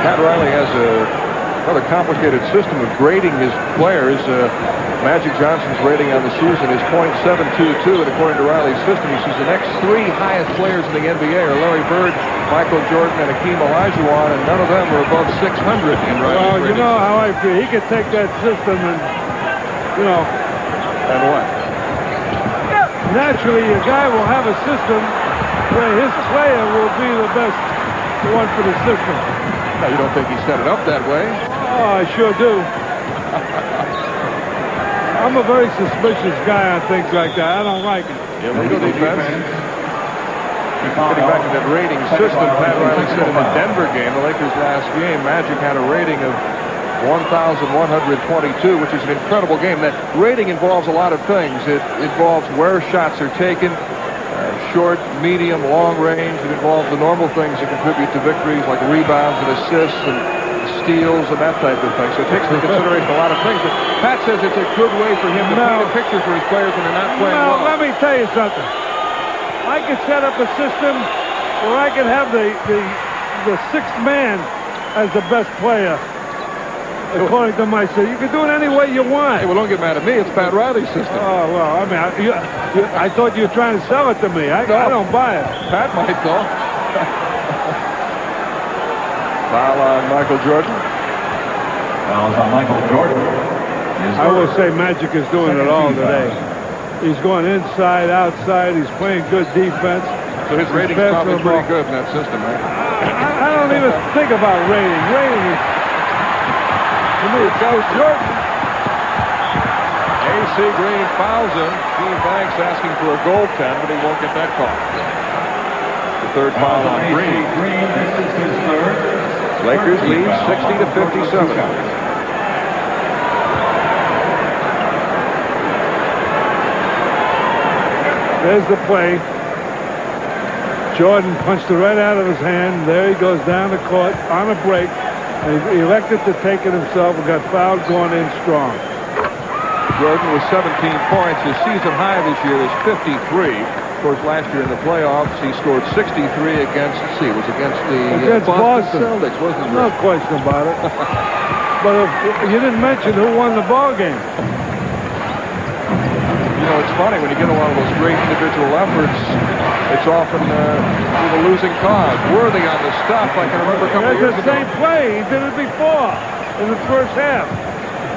Pat Riley has a rather complicated system of grading his players. Magic Johnson's rating on the season is .722, and according to Riley's system, he says the next 3 highest players in the NBA are Larry Bird, Michael Jordan, and Hakeem Olajuwon, and none of them are above 600 in Riley's Well, you rating. know how I feel. He could take that system and, you know. And what? Naturally, a guy will have a system where his player will be the best one for the system. Now, you don't think he set it up that way? Oh, I sure do. I'm a very suspicious guy on things like that. I don't like it. Illegal defense. Getting back to that rating system, Pat Riley said in the Denver game, the Lakers' last game, Magic had a rating of 1,122, which is an incredible game. That rating involves a lot of things. It involves where shots are taken, short, medium, long range. It involves the normal things that contribute to victories like rebounds and assists and steals and that type of thing. So it takes into consideration a lot of things. But Pat says it's a good way for him to paint a picture for his players when they're not playing well. Let me tell you something. I could set up a system where I could have the 6th man as the best player. According to my system. You can do it any way you want. Hey, well, don't get mad at me. It's Pat Riley's system. Oh, well, I mean, I thought you were trying to sell it to me. I don't buy it. Pat might, though. Foul on Michael Jordan. Fouls on Michael Jordan. I will say Magic is doing it all today. He's going inside, outside. He's playing good defense. So his rating's probably pretty good in that system, right? I don't even think about rating. Rating is... Here goes Jordan. A.C. Green fouls him. Gene Banks asking for a goaltend, but he won't get that call. The third foul on Green. This is his third. Lakers lead 60-57. There's the play. Jordan punched it right out of his hand. There he goes down the court on a break. And he elected to take it himself and got fouled going in strong. Jordan with 17 points. His season high this year is 53. Of course, last year in the playoffs, he scored 63 against, it was against the Boston Celtics, wasn't it? No question about it. But you didn't mention who won the ball game. You know, it's funny, when you get a lot of those great individual efforts, it's often with a losing cause. Worthy on the stuff. I can remember a couple of years That's ago. the same play. He did it before in the first half.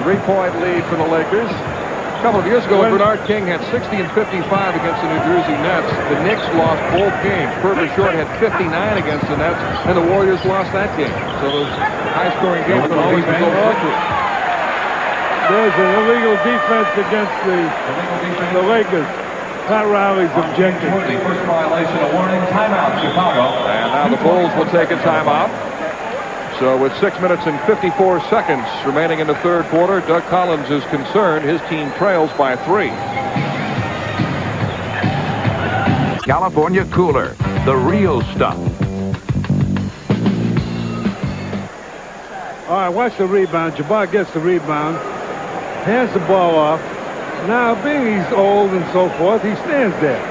3-point lead for the Lakers. A couple of years ago, Bernard King had 60 and 55 against the New Jersey Nets. The Knicks lost both games. Purvis Short had 59 against the Nets, and the Warriors lost that game. So those high-scoring games will always go quickly. There's an illegal defense against the Lakers. Pat Riley's objecting. The first violation of warning, timeout, Chicago. And now the Bulls will take a timeout. So with 6 minutes and 54 seconds remaining in the third quarter, Doug Collins is concerned. His team trails by 3. California Cooler, the real stuff. All right, watch the rebound. Jabbar gets the rebound, hands the ball off. Now, being he's old and so forth, he stands there.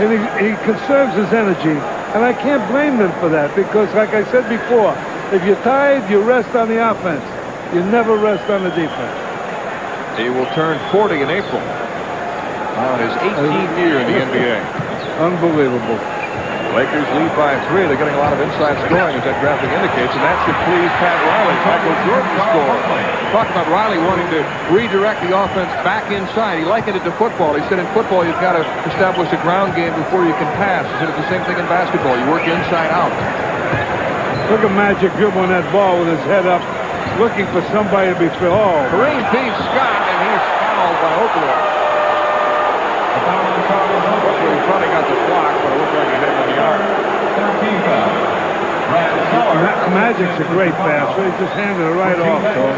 And he conserves his energy. And I can't blame them for that because, like I said before, if you're tired, you rest on the offense. You never rest on the defense. He will turn 40 in April on his 18th year in the NBA. Unbelievable. Lakers lead by 3. They're getting a lot of inside scoring, as that graphic indicates, and that should please Pat Riley. Michael Jordan scored. Talk about Riley wanting to redirect the offense back inside. He likened it to football. He said in football you've got to establish a ground game before you can pass. He said it's the same thing in basketball. You work inside out. Look at Magic dribbling that ball with his head up, looking for somebody to be filled. Oh, Kareem beats Scott, and he's fouled by Oakley. Oakley probably got the block, but it looked like he hit in the yard. 13 foul. Brad Keller. Magic's a great passer. He just handed it right off, though.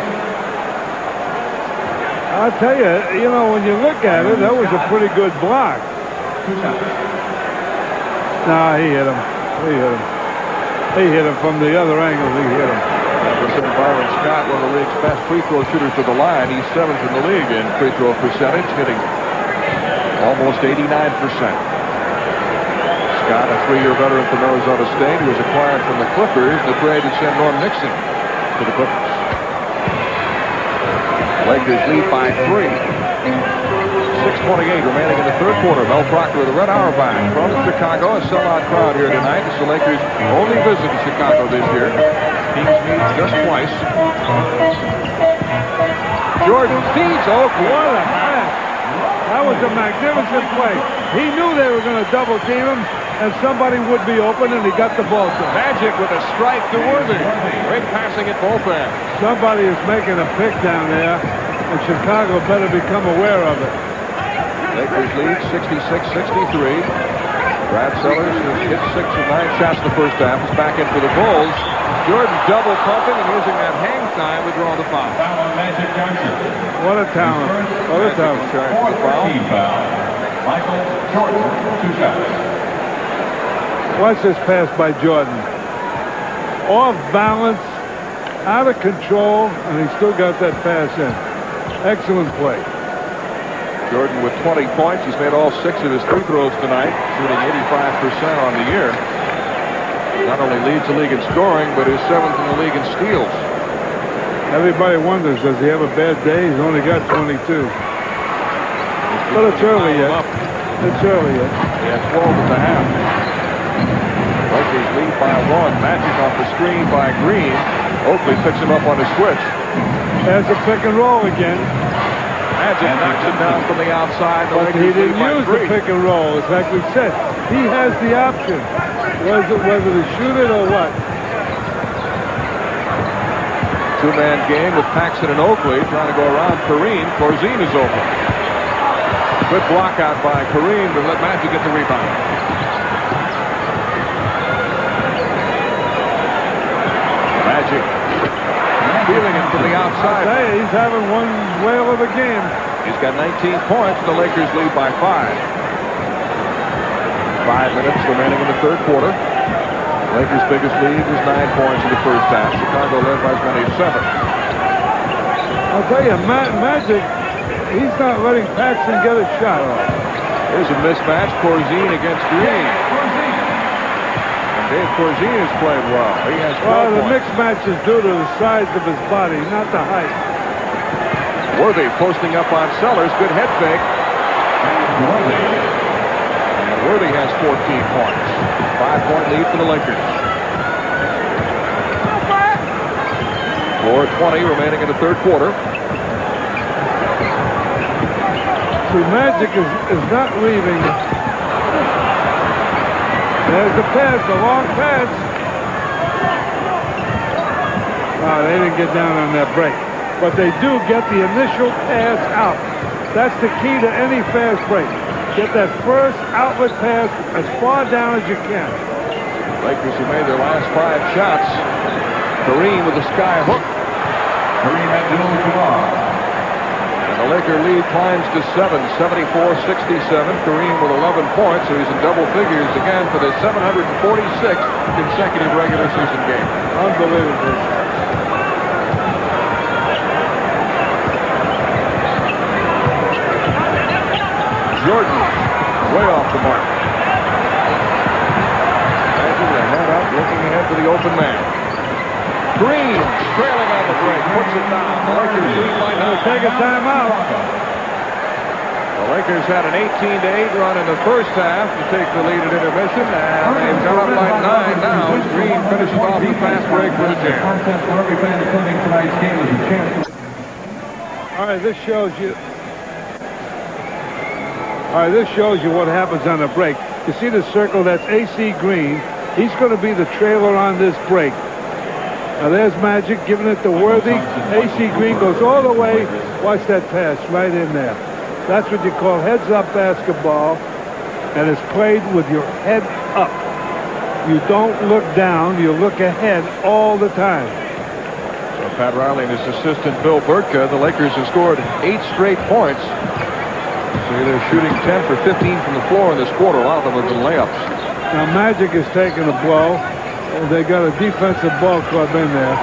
I'll tell you, you know, when you look at it, that was a pretty good block. Nah, he hit him. He hit him. He hit him from the other angle. He hit him. Byron Scott, one of the league's best free throw shooters to the line. He's 7th in the league in free throw percentage, hitting almost 89%. Scott, a 3-year veteran from Arizona State, who was acquired from the Clippers. The trade to send Norm Nixon to the Clippers. Lakers lead by 3. 6:28 remaining in the third quarter. Mel Proctor, the Red Auerbach from Chicago. A sellout crowd here tonight. It's the Lakers' only visit to Chicago this year. Teams meet just twice. Jordan feeds Oakley. What a pass. That was a magnificent play. He knew they were going to double team him, and somebody would be open, and he got the ball to him. Magic with a strike to Worthy. Great passing at both ends. Somebody is making a pick down there, and Chicago better become aware of it. Lakers lead 66-63. Brad Sellers has hit 6 of 9 shots in the first half. Is back in for the Bulls. Jordan double pumping and using that hang time to draw the foul. Foul on Magic Johnson. What a talent. What a talent. Charged the foul. Team foul. Michael Jordan, 2 shots. Watch this pass by Jordan. Off balance, out of control, and he still got that pass in. Excellent play. Jordan with 20 points. He's made all 6 of his free throws tonight, shooting 85% on the year. Not only leads the league in scoring, but is 7th in the league in steals. Everybody wonders, does he have a bad day? He's only got 22. But it's early yet. It's early yet. He had 12 at the half. Lakers lead by 1. Magic off the screen by Green. Oakley picks him up on a switch. There's a pick and roll again. Magic knocks him down from the outside. But he didn't use the pick and roll. It's like we said. He has the option. Whether to shoot it or what. Two-man game with Paxson and Oakley trying to go around Kareem. Corzine is open. Good block out by Kareem to let Magic get the rebound. Magic feeling it from the outside. Hey, he's having one whale of a game. He's got 19 points. The Lakers lead by 5. 5 minutes remaining in the third quarter. Lakers' biggest lead is 9 points in the first half. Chicago led by as many as 7. I'll tell you, Magic, he's not letting Paxson get a shot off. Here's a mismatch. Corzine against Green. And Dave Corzine has played well. He has 12 Well, the points. mixed match is due to the size of his body, not the height. Worthy posting up on Sellers. Good head fake. And Worthy has 14 points. 5-point lead for the Lakers. 4:20 remaining in the third quarter. See, Magic is not leaving. There's the pass, the long pass. Oh, they didn't get down on that break. But they do get the initial pass out. That's the key to any fast break. Get that first outlet pass as far down as you can. Lakers have made their last 5 shots. Kareem with the sky hook. Kareem Abdul-Jabbar. And the Laker lead climbs to 7, 74-67. Kareem with 11 points, so he's in double figures again for the 746th consecutive regular season game. Unbelievable. Jordan, way off the mark. Magic with a head up, looking ahead for the open man. Green, trailing on the break, puts it down. The Lakers lead by 9. Take a timeout. The Lakers had an 18-8 run in the first half to take the lead at intermission, and they've got up by 9 now as Green finishes off the fast break for the Jam. All right, this shows you. All right, this shows you what happens on a break. You see the circle? That's AC Green. He's going to be the trailer on this break. Now there's Magic giving it to Worthy. AC Green goes all the way. Watch that pass right in there. That's what you call heads-up basketball, and it's played with your head up. You don't look down. You look ahead all the time. So Pat Riley and his assistant Bill Burtka, the Lakers have scored 8 straight points. So they're shooting 10 for 15 from the floor in this quarter. A lot of them have been layups. Now Magic is taking a blow. They got a defensive ball club in there.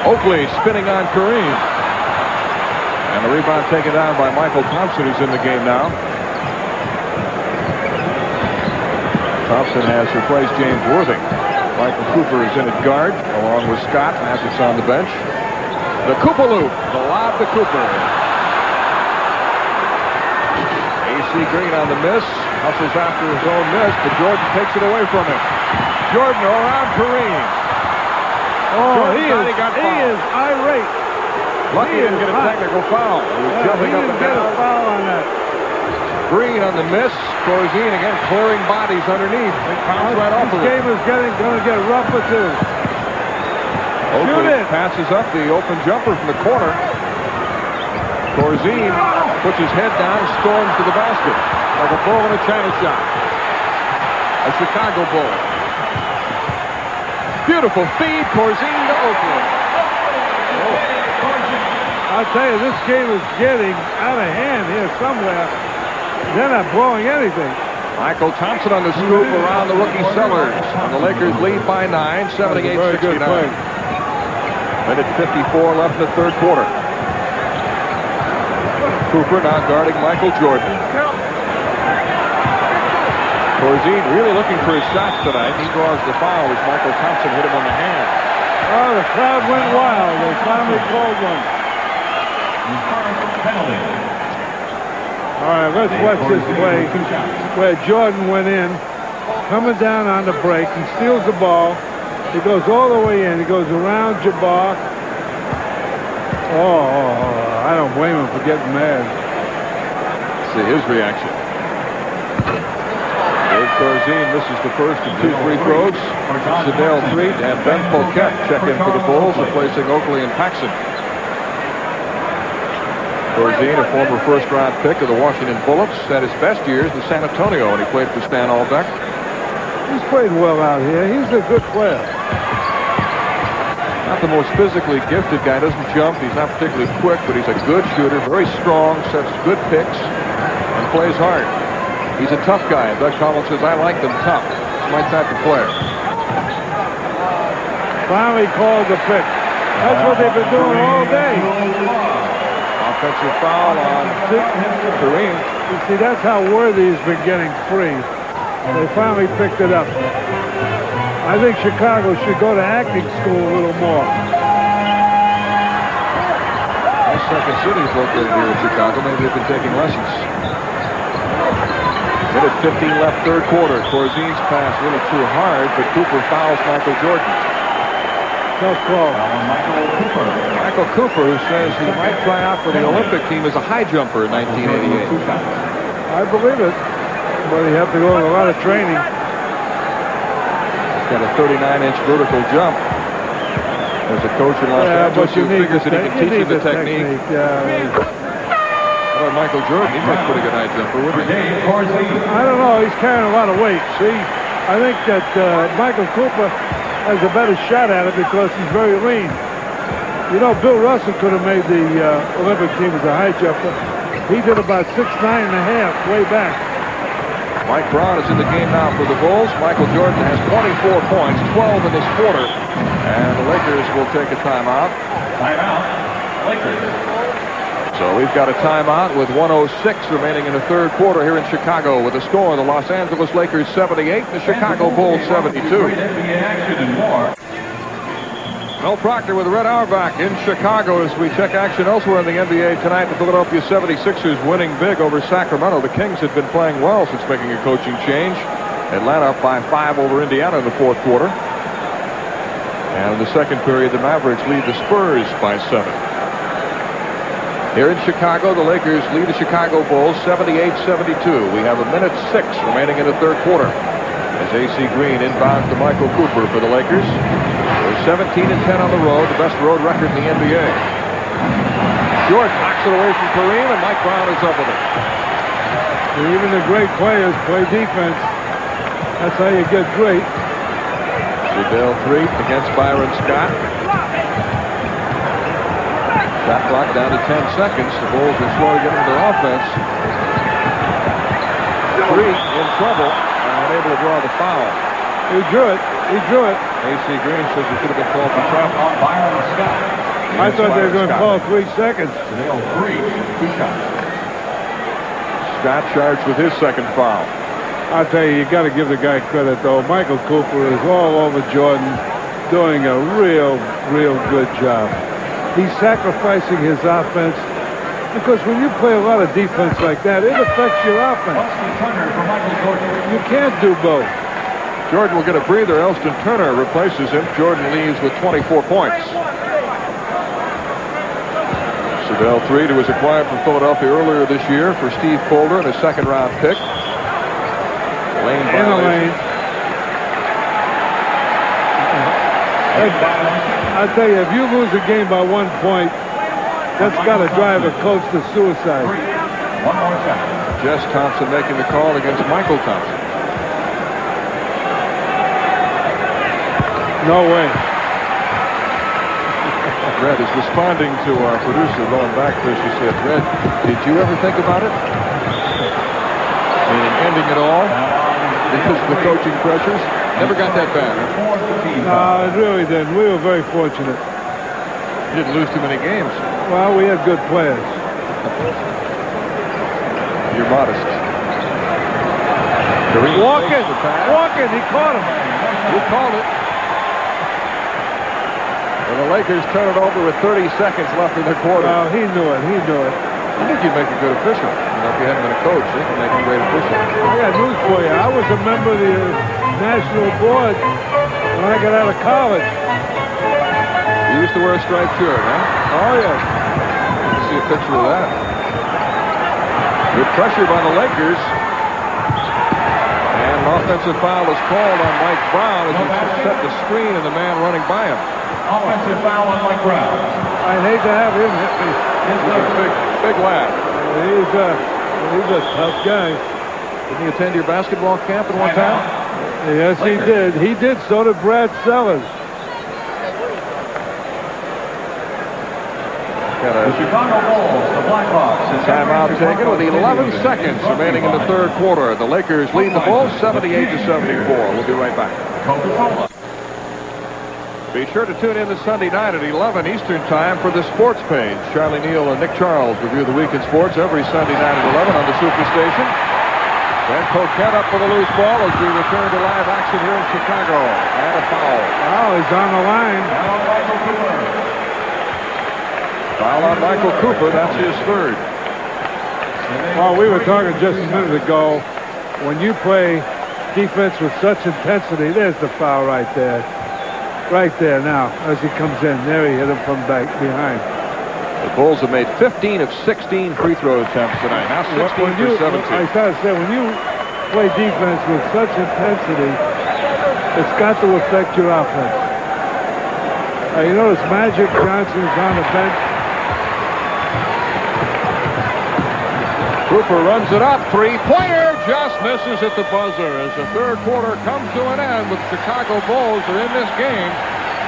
Oakley spinning on Kareem. And the rebound taken down by Michael Thompson, who's in the game now. Thompson has replaced James Worthy. Michael Cooper is in at guard, along with Scott. Magic's on the bench. The Cooper loop. The lob to Cooper. AC Green on the miss. Hustles after his own miss, but Jordan takes it away from him. Jordan around Kareem. Oh, he is irate. Lucky he didn't get a technical foul. He was jumping up and Get a down. foul on that. Green on the miss. Corzine again clearing bodies underneath. It pounds right off of This game it. is going to get rougher too. Oakley it. passes up the open jumper from the corner. Corzine puts his head down, storms to the basket like a bull in a china shop. A Chicago Bull. Beautiful feed, Corzine to Oakley. I'll tell you, this game is getting out of hand here somewhere. They're not blowing anything. Michael Thompson on the scoop around the rookie Sellers. And the Lakers lead by 9, 78-69. Minute 54 left in the third quarter. Cooper now guarding Michael Jordan. Corzine really looking for his shots tonight. He draws the foul as Michael Thompson hit him on the hand. Oh, the crowd went wild. They finally called one. All right, let's watch this play where Jordan went in, coming down on the break. He steals the ball. He goes all the way in. He goes around Jabbar. I don't blame him for getting mad. See his reaction. Dave Corzine misses the first of 2 free throws. Sedale Threet and Ben Poquette check in for the Bulls, replacing Oakley and Paxson. Corzine, a former first-round pick of the Washington Bullets, had his best years in San Antonio when he played for Stan Albeck. He's played well out here. He's a good player. Not the most physically gifted guy. Doesn't jump. He's not particularly quick, but he's a good shooter, very strong, sets good picks, and plays hard. He's a tough guy. Doug Collins says, I like them tough. It's my type of player. Finally called the pick. That's what they've been doing all day. Offensive foul on Kareem. You see, that's how Worthy's been getting free. They finally picked it up. I think Chicago should go to acting school a little more. AC Second City is located here in Chicago. Maybe they've been taking lessons. Minute 15 left, third quarter. Corzine's pass really too hard, but Cooper fouls Michael Jordan. Tough call. Michael Cooper, who says he might try out for the Olympic team as a high jumper in 1988. I believe it, but he had to go in a lot of training. He's got a 39-inch vertical jump. There's a coach in Los Angeles who figures that he can teach him the technique. Well, Michael Jordan, he's a pretty good high jumper, wouldn't he? I don't know. He's carrying a lot of weight. See, I think that Michael Cooper has a better shot at it because he's very lean. You know, Bill Russell could have made the Olympic team as a high jumper. He did about 6'9" and a half way back. Mike Brown is in the game now for the Bulls. Michael Jordan has 24 points, 12 in this quarter. And the Lakers will take a timeout. Timeout, Lakers. So we've got a timeout with 1:06 remaining in the third quarter here in Chicago with a score of the Los Angeles Lakers 78, the Chicago Bulls 72. NBA action and more. Mel Proctor with Red Auerbach in Chicago as we check action elsewhere in the NBA tonight. The Philadelphia 76ers winning big over Sacramento. The Kings had been playing well since making a coaching change. Atlanta up by 5 over Indiana in the fourth quarter. And in the second period, the Mavericks lead the Spurs by 7. Here in Chicago, the Lakers lead the Chicago Bulls 78-72. We have a minute 6 remaining in the third quarter as A.C. Green inbounds to Michael Cooper for the Lakers. They're 17-10 on the road, the best road record in the NBA. Jordan knocks it away from Kareem, and Mike Brown is up with it. Even the great players play defense. That's how you get great. Sedale 3 against Byron Scott. Shot clock down to 10 seconds. The Bulls are slow to get into their offense. 3 in trouble and unable to draw the foul. He drew it. He drew it. A.C. Green says he should have been called for travel. On Byron Scott. I thought they were going to call 3 seconds. Sedale 3, 2 shots. Scott charged with his second foul. I'll tell you got to give the guy credit, though. Michael Cooper is all over Jordan, doing a real good job. He's sacrificing his offense because when you play a lot of defense like that, it affects your offense. Elston Turner for Michael Jordan. You can't do both. Jordan will get a breather. Elston Turner replaces him. Jordan leaves with 24 points. Sedale 3 was acquired from Philadelphia earlier this year for Steve Polder and a second-round pick. Lane In the lane. I tell you, if you lose a game by 1 point, that's got to drive a coach to suicide. 1 more shot. Jess Thompson making the call against Michael Thompson. No way. Red is responding to our producer, Rowan Backfish, who said, Red, did you ever think about it? Meaning ending it all because of the coaching pressures? Never got that bad. No, it really didn't. We were very fortunate. You didn't lose too many games. Well, we had good players. You're modest. Walking, he caught him. You called it. And the Lakers turn it over with 30 seconds left in the quarter. Well, he knew it. I think you'd make a good official. You know, if you hadn't been a coach, you can make a great official. I got news for you. I was a member of the national board when I got out of college. You used to wear a striped shirt, huh? Oh, yeah. You can see a picture of that. Good pressure by the Lakers. And an offensive foul is called on Mike Brown as he set the screen and the man running by him. Offensive foul on Mike Brown. I'd hate to have him hit me. He's a big lad. He's a tough guy. Didn't he attend your basketball camp at one time? Yes, he did. He did. So did Brad Sellers. Got The a Chicago Bulls, the Blackhawks. timeout taken with 11 seconds remaining in the third quarter. The Lakers lead the Bulls 78-74. We'll be right back. Coca-Cola. Be sure to tune in this Sunday night at 11 Eastern Time for the Sports Page. Charlie Neal and Nick Charles review the week in sports every Sunday night at 11 on the Superstation. Then Coquette up for the loose ball as we return to live action here in Chicago. And a foul. Oh, he's on the line. Now Michael Cooper. Foul on Michael Cooper. That's his third. Well, we were talking just a minute ago, when you play defense with such intensity, there's the foul right there. Right there now, as he comes in. There he hit him from back behind. The Bulls have made 15 of 16 free throw attempts tonight. Now 16 for 17. I started to say, when you play defense with such intensity, it's got to affect your offense. You notice Magic Johnson is on the bench. Cooper runs it up. Three-pointer just misses at the buzzer as the third quarter comes to an end with the Chicago Bulls are in this game.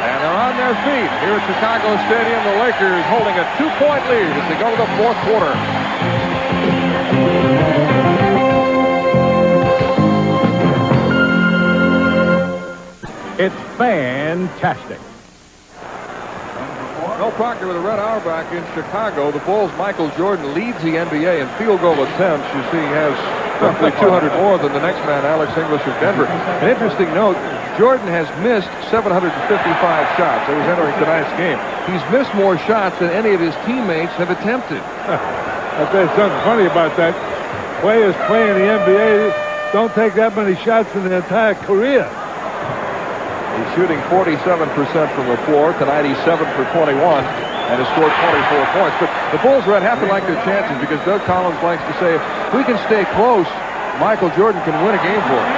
And they're on their feet here at Chicago Stadium. The Lakers holding a 2-point lead as they go to the fourth quarter. It's fantastic. Mel Proctor with a Red Auerbach in Chicago. The Bulls' Michael Jordan leads the NBA in field goal attempts. You see, he has roughly 200 more than the next man, Alex English of Denver. An interesting note, Jordan has missed 755 shots. That was entering tonight's game. He's missed more shots than any of his teammates have attempted. I'll tell you something funny about that. Players playing the NBA don't take that many shots in their entire career. He's shooting 47% from the floor. Tonight he's 7 for 21 and has scored 24 points. But the Bulls are happy like their chances because Doug Collins likes to say, if we can stay close, Michael Jordan can win a game for us.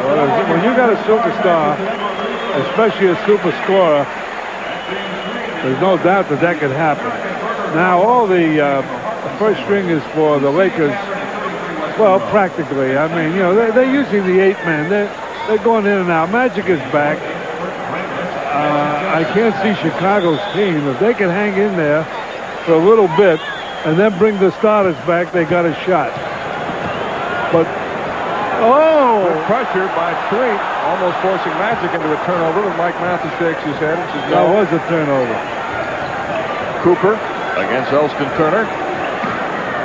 Well, when you got a superstar, especially a super scorer, there's no doubt that that could happen. Now, all the first stringers for the Lakers, well, practically. I mean, you know, they're using the 8-man. They're going in and out. Magic is back. I can't see Chicago's team. If they can hang in there for a little bit and then bring the starters back, they got a shot. But, oh! Good pressure by Street, almost forcing Magic into a turnover, and Mike Mathis shakes his head and says, That no. was a turnover. Cooper against Elston Turner.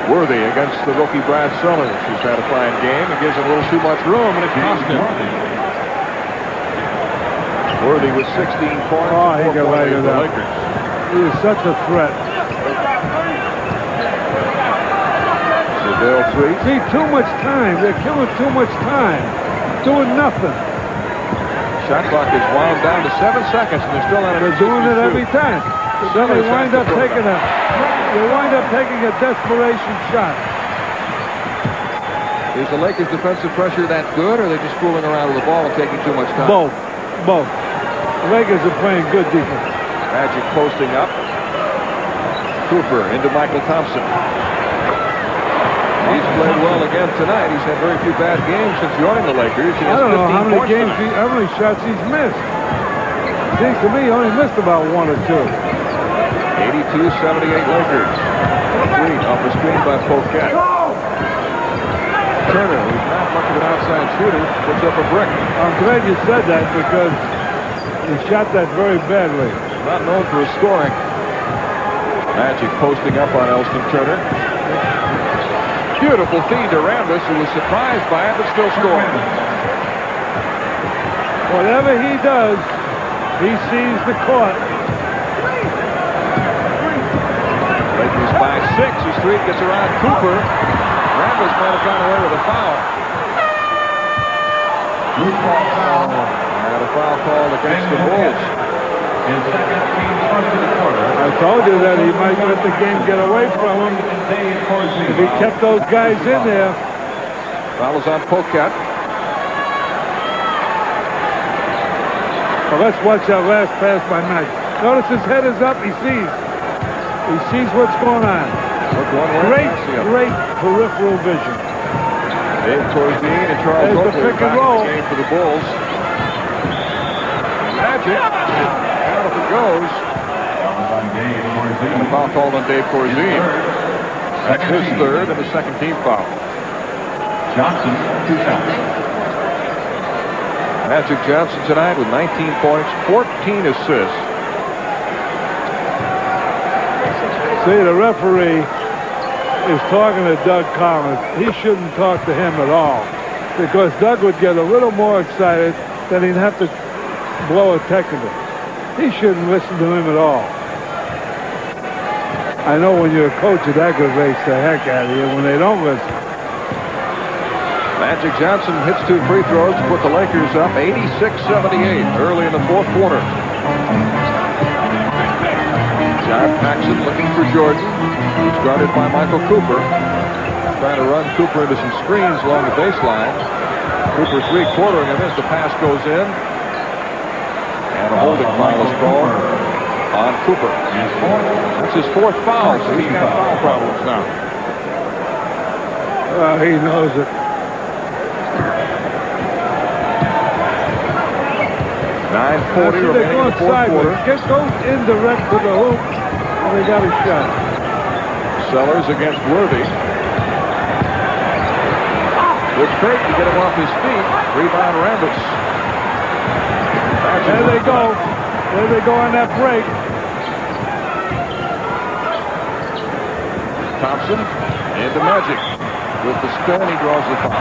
Worthy against the rookie Brad Sellers, who's had a fine game. It gives him a little too much room, and it cost him. Worthy with 16 points. Oh, he got right in the that. Lakers. He is such a threat. Sedale three. See, too much time. They're killing too much time. Doing nothing. Shot clock is wound down to 7 seconds, and they're still on it. They're doing it every time. Then they wind up taking a desperation shot. Is the Lakers' defensive pressure that good, or are they just fooling around with the ball and taking too much time? Both. The Lakers are playing good defense. Magic posting up. Cooper into Michael Thompson. He's played well again tonight. He's had very few bad games since joining the Lakers. He has I don't know how many 15 points how many shots he's missed. Seems to me he only missed about 1 or 2. 82-78 Lakers. Green off the screen by Poquet. Turner, who's not much of an outside shooter, puts up a brick. I'm glad you said that because he shot that very badly. Not known for his scoring. Magic posting up on Elston Turner. Beautiful feed to Rambis, who was surprised by it, but still scoring. Whatever he does, he sees the court. Lakers by 6 as Street gets around Cooper. Rambis might have gone away with a foul. And a foul called against the Bulls. I told you that he might let the game get away from him if he kept those guys in there. Foul is on Poquet. Well, let's watch that last pass by Magic. Notice his head is up. He sees. He sees what's going on. Look one way, Great peripheral vision. Dave Torzine and Charles There's the Oakley pick and back in roll. the game for the Bulls. Magic. Out if it goes. And a foul called on Dave Torzine. That's his third and the second team foul. Johnson, 2 shots. Magic Johnson tonight with 19 points, 14 assists. See, the referee is talking to Doug Collins. He shouldn't talk to him at all because Doug would get a little more excited, then he'd have to blow a technical. He shouldn't listen to him at all. I know when you're a coach, it aggravates the heck out of you when they don't listen. Magic Johnson hits 2 free throws to put the Lakers up 86-78 early in the fourth quarter. John Paxson looking for Jordan. He's guarded by Michael Cooper. Trying to run Cooper into some screens along the baseline. Cooper 3-quartering him as the pass goes in. And a holding foul is called on Cooper. That's his 4th foul, so he's got foul problems now. He knows it. 9:40 They're remaining in going the fourth quarter. sideways. Just go indirect to the hoop, and they got a shot. Sellers against Worthy. Good fake to get him off his feet. Rebound Rambis. There they go. There they go on that break. Thompson into Magic. With the spin, he draws the foul.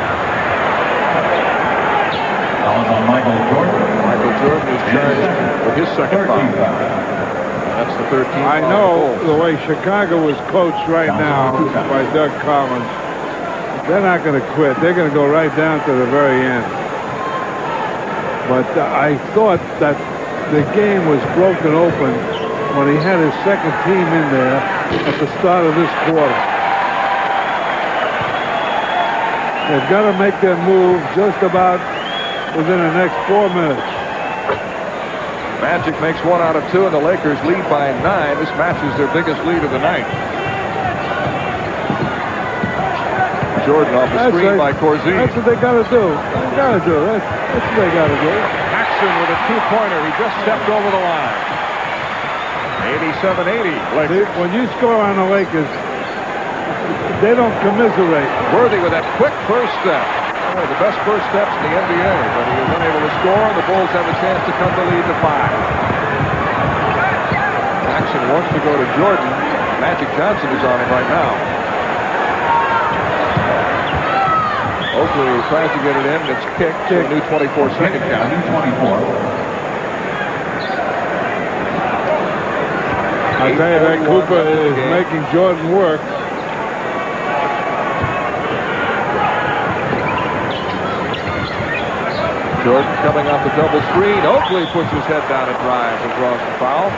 On Michael Jordan. Michael Jordan is charged with his second foul. That's the 13th. I know the way Chicago was coached right now by Doug Collins. They're not going to quit. They're going to go right down to the very end. But I thought that the game was broken open when he had his second team in there at the start of this quarter. They've got to make their move just about within the next 4 minutes. Magic makes 1 out of 2, and the Lakers lead by 9. This matches their biggest lead of the night. Jordan off the screen by Corzine. That's what they got to do. They got to do. That's what they got to do. Paxson with a 2-pointer. He just stepped over the line. 87-80. See, when you score on the Lakers, they don't commiserate. Worthy with that quick first step. One of the best first steps in the NBA, but he was unable to score, and the Bulls have a chance to cut the lead to 5. Paxson wants to go to Jordan. Magic Johnson is on him right now. Oakley tries to get it in. It's kicked to a new 24-second count. New 24. I tell you, that Cooper is making Jordan work. Jordan coming off the double screen. Oakley puts his head down and drives and draws the foul.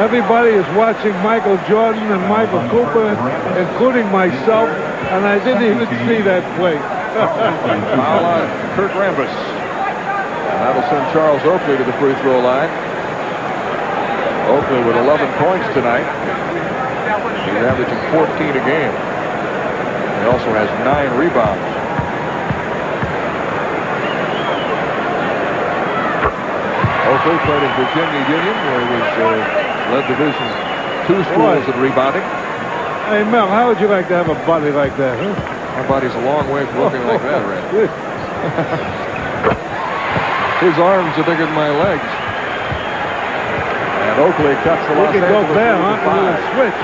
Everybody is watching Michael Jordan and Michael Cooper, including myself, and I didn't even see that play. Foul on Kurt Rambis. And that'll send Charles Oakley to the free throw line. Oakley with 11 points tonight. He's averaging 14 a game. He also has 9 rebounds. Oakley played in Virginia Union, where he was led Division II schools in rebounding. Hey, Mel, how would you like to have a body like that, huh? My body's a long way from looking like that, Red. His arms are bigger than my legs. And Oakley cuts the Los We could go Angeles there, lead huh? to 5. With a switch.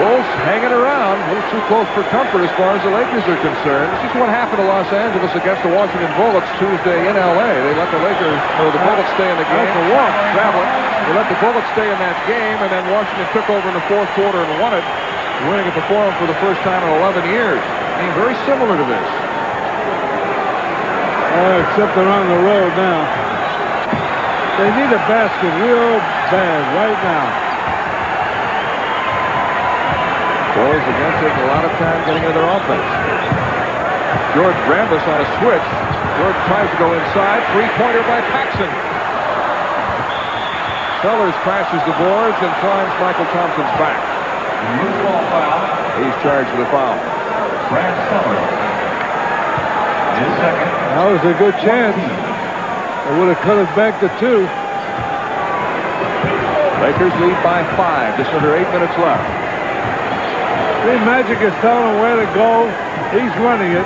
Bulls hanging around, a little too close for comfort as far as the Lakers are concerned. This is what happened to Los Angeles against the Washington Bullets Tuesday in L.A. They let the Lakers, or the Bullets stay in the game. That's a walk. Traveling. They let the Bullets stay in that game, and then Washington took over in the fourth quarter and won it, winning it before them for the first time in 11 years. I mean, very similar to this. Except they're on the road now. They need a basket real bad right now. Bulls again taking a lot of time getting into their offense. George Rambis on a switch. George tries to go inside. 3-pointer by Paxson. Sellers crashes the boards and climbs Michael Thompson's back. Loose ball foul. He's charged with a foul. Brad Sellers. His second. That was a good chance. They would have cut it back to 2. Lakers lead by 5. Just under 8 minutes left. See, Magic is telling him where to go. He's running it.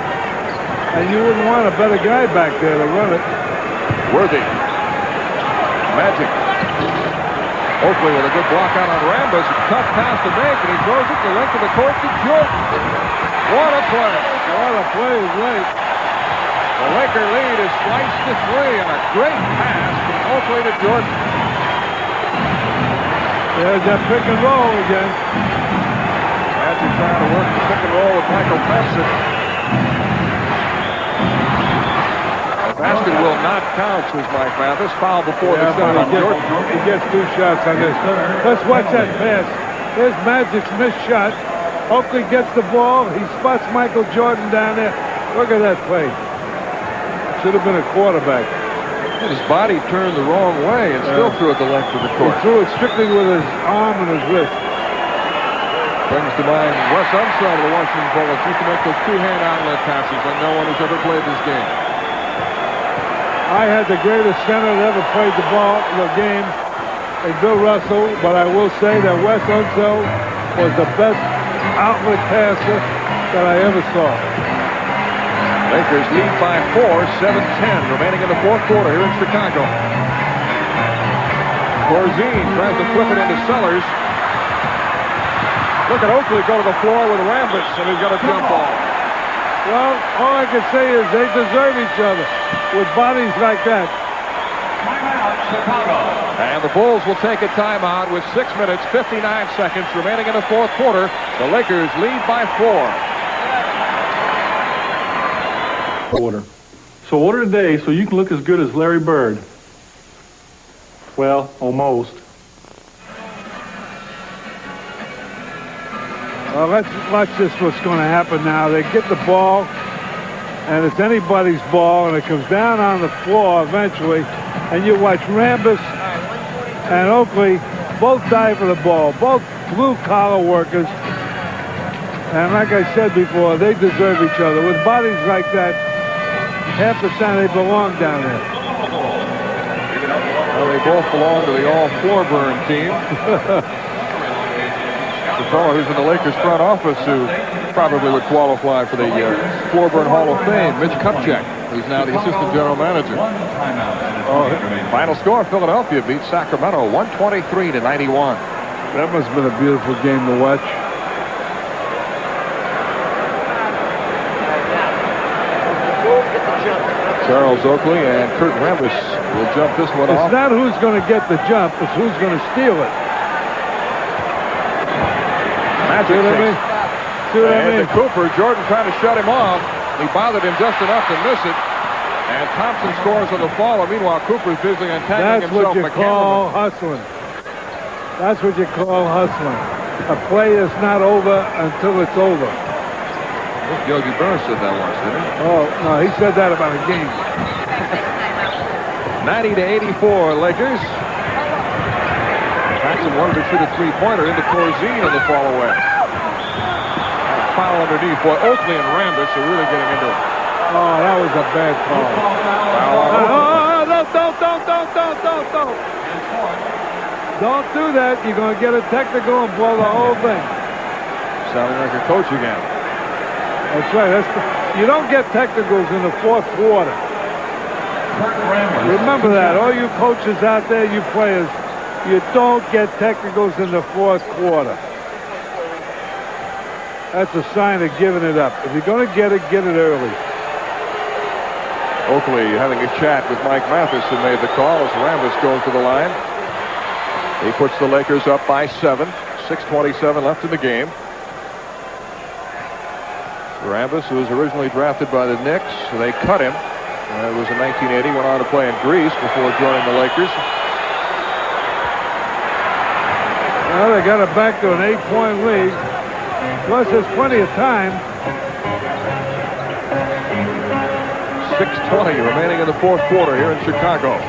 And you wouldn't want a better guy back there to run it. Worthy. Magic. Oakley with a good block out on Rambis. Tough pass to make, and he throws it the length of the court to Jordan. What a play. What a play is late. The Laker lead is sliced to 3, and a great pass from Oakley to Jordan. There's that pick and roll again. Magic trying to work the pick and roll with Michael Thompson. The basket will not count, says Mike Mathis. Foul before the shot on Jordan. He gets 2 shots on this. Let's watch that pass. There's Magic's missed shot. Oakley gets the ball. He spots Michael Jordan down there. Look at that play. Should have been a quarterback. His body turned the wrong way and still threw it the length of the He court. threw it strictly with his arm and his wrist. Brings to mind Wes Unseld of the Washington Bullets used to make those 2-hand outlet passes like no one who's ever played this game. I had the greatest center that ever played the game, Bill Russell, but I will say that Wes Unseld was the best outlet passer that I ever saw. Lakers lead by 4, 7-10 remaining in the fourth quarter here in Chicago. Corzine tries to flip it into Sellers. Look at Oakley go to the floor with Rambis, and he's got a jump ball. Well, all I can say is they deserve each other with bodies like that. Timeout, Chicago. And the Bulls will take a timeout with 6 minutes, 59 seconds remaining in the fourth quarter. The Lakers lead by 4. Order. So order today so you can look as good as Larry Bird. Well, almost. Well, let's watch this, what's going to happen now. They get the ball, and it's anybody's ball, and it comes down on the floor eventually, and you watch Rambis and Oakley both dive for the ball, both blue-collar workers. And like I said before, they deserve each other. With bodies like that, half the time they belong down there. Well, they both belong to the all-floor burn team. The fellow who's in the Lakers front office who probably would qualify for the Floor Burn Hall of Fame, Mitch Kupchak, who's now the assistant general manager. Final score, Philadelphia beats Sacramento 123-91. That must have been a beautiful game to watch. Charles Oakley and Kurt Rambis will jump this one off. It's not who's going to get the jump, it's who's going to steal it. Magic takes. See what I mean? And to Cooper, Jordan trying to shut him off. He bothered him just enough to miss it. And Thompson scores on the follow. Meanwhile, Cooper's busy untangling himself. That's what you call hustling. That's what you call hustling. A play is not over until it's over. Yogi Berra said that once, didn't he? Oh, no, he said that about a game. 90-84 Lakers. Jackson wanted to shoot a three-pointer into Corzine on the fall away. Foul underneath. Boy, Oakley and Rambis are really getting into it. Oh, that was a bad call. Don't. Don't do that. You're going to get a technical and blow the whole thing. Sounding like a coach again. That's right. You don't get technicals in the fourth quarter. Remember that. All you coaches out there, you players, you don't get technicals in the fourth quarter. That's a sign of giving it up. If you're going to get it early. Oakley having a chat with Mike Mathis, who made the call as Rambis goes to the line. He puts the Lakers up by 7. 6:27 left in the game. Rambis, who was originally drafted by the Knicks, they cut him. It was in 1980. Went on to play in Greece before joining the Lakers. Well, they got it back to an 8-point lead. Plus, there's plenty of time. 6:20 remaining in the fourth quarter here in Chicago.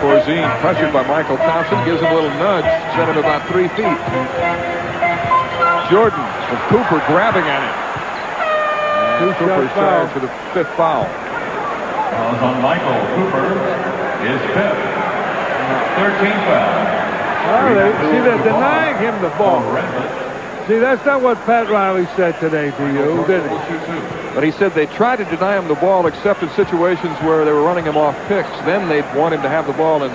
Corzine, pressured by Michael Thompson, gives him a little nudge, sent him about 3 feet. Jordan and Cooper grabbing at him. And Cooper's charged for the 5th foul. Fouls on Michael Cooper is 5th. 13th foul. Well, see, they're denying him the ball. See, that's not what Pat Riley said today to you, did he? But he said they tried to deny him the ball except in situations where they were running him off picks. Then they'd want him to have the ball in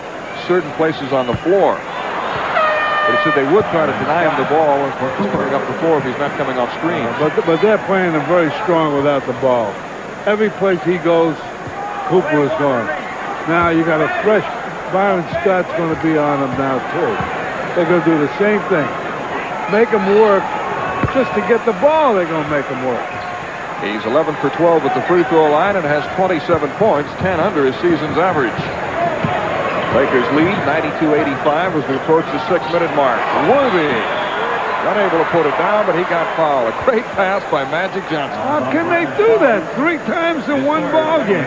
certain places on the floor. But he said they would try to deny him the ball when he's coming up the floor if he's not coming off screens. But they're playing him very strong without the ball. Every place he goes, Cooper is gone. Now you got a fresh Byron Scott's going to be on him now too. they're going to do the same thing. Make them work. Just to get the ball, they're going to make them work. He's 11 for 12 at the free throw line and has 27 points, 10 under his season's average. Lakers lead 92-85 as we approach the 6-minute mark. Worthy unable to put it down, but he got fouled. A great pass by Magic Johnson. How can they do that 3 times in one ball game?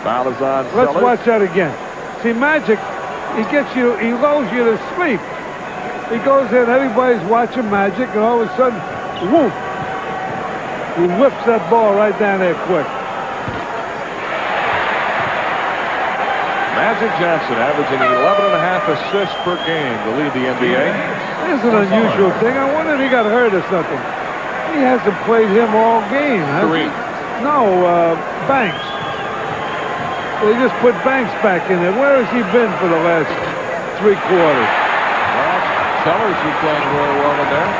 Foul is on Let's Sellers. watch that again. See, Magic, he lulls you to sleep. He goes in, everybody's watching Magic, and all of a sudden, whoop! He whips that ball right down there quick. Magic Johnson averaging 11.5 assists per game to lead the NBA. It's an unusual thing. I wonder if he got hurt or something. He hasn't played him all game, has he? No, Banks. They just put Banks back in there. Where has he been for the last 3 quarters? Well, Sellers is playing really well in there.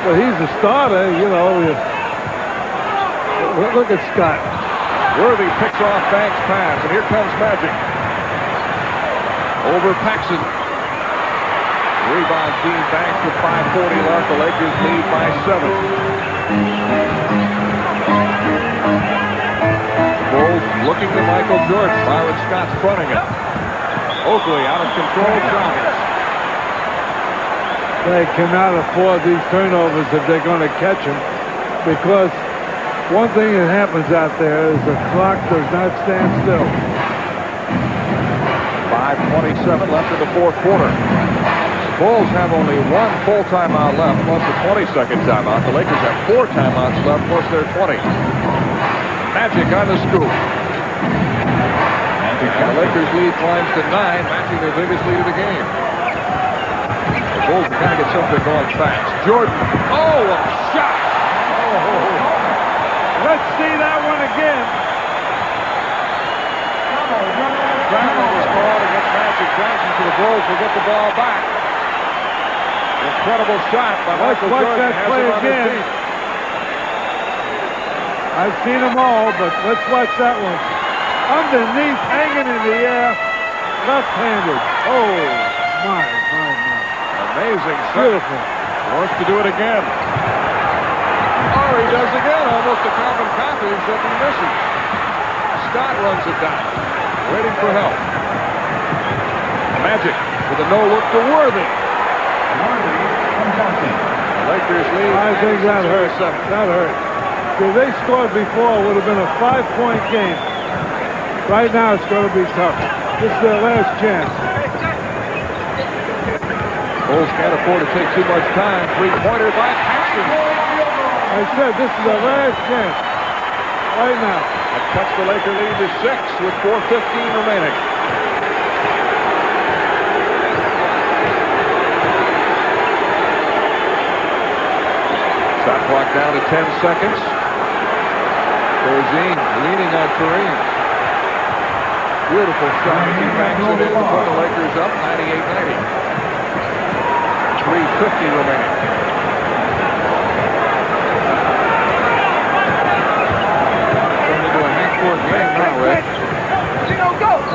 Well, he's the starter, you know. Look at Scott. Worthy picks off Banks' pass, and here comes Magic. Over Paxson. Rebound Gene Banks with 5:40 left. The Lakers lead by 7. Bulls looking to Michael Jordan. Byron Scott's fronting it. Oakley out of control. Giants. They cannot afford these turnovers if they're going to catch them, because one thing that happens out there is the clock does not stand still. 5:27 left in the 4th quarter. Bulls have only 1 full timeout left, plus a 20-second timeout. The Lakers have 4 timeouts left, plus their 20. Magic on the scoop. And the Lakers lead climbs to 9, matching their biggest lead of the game. The Bulls have got to get something going fast. Jordan. Oh, a shot! Let's see that one again. Traveling was called against Magic Johnson, so the Bulls will get the ball back. Incredible shot by Michael watch Jordan. that play again. I've seen them all, but let's watch that one. Underneath, hanging in the air, left-handed. Oh, my. Amazing. Beautiful. Wants to do it again. Oh, he does again. Almost a carbon copy, except he misses. Scott runs it down, waiting for help. Magic with a no-look to Worthy. Lakers lead. I think that hurt. That hurt. If they scored before, it would have been a 5-point game. Right now, it's going to be tough. This is their last chance. Bulls can't afford to take too much time. 3-pointer by Paxson. I said this is their last chance. Right now. That cuts the Laker lead to 6 with 4:15 remaining. Shot clock down to 10 seconds. Corzine leaning on Kareem. Beautiful shot. He banks it in to put the Lakers up 98-90. 3:50 remaining. Turned into a half-court game now, Rick.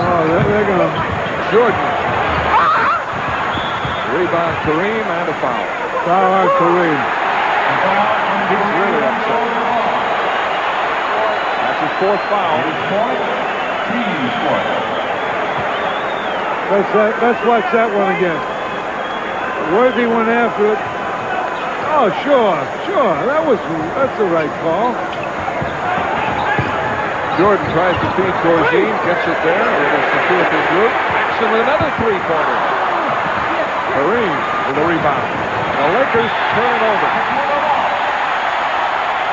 Oh, they're going to... Jordan. Rebound Kareem and a foul. Foul on Kareem. He's really upset. That's his 4th foul. Let's watch that one again. Worthy went after it. Oh, sure. That's the right call. Jordan tries to feed Corzine, gets it there. It is the Philippines group. Paxson with another 3-pointer. Kareem with a rebound. The Lakers turn over.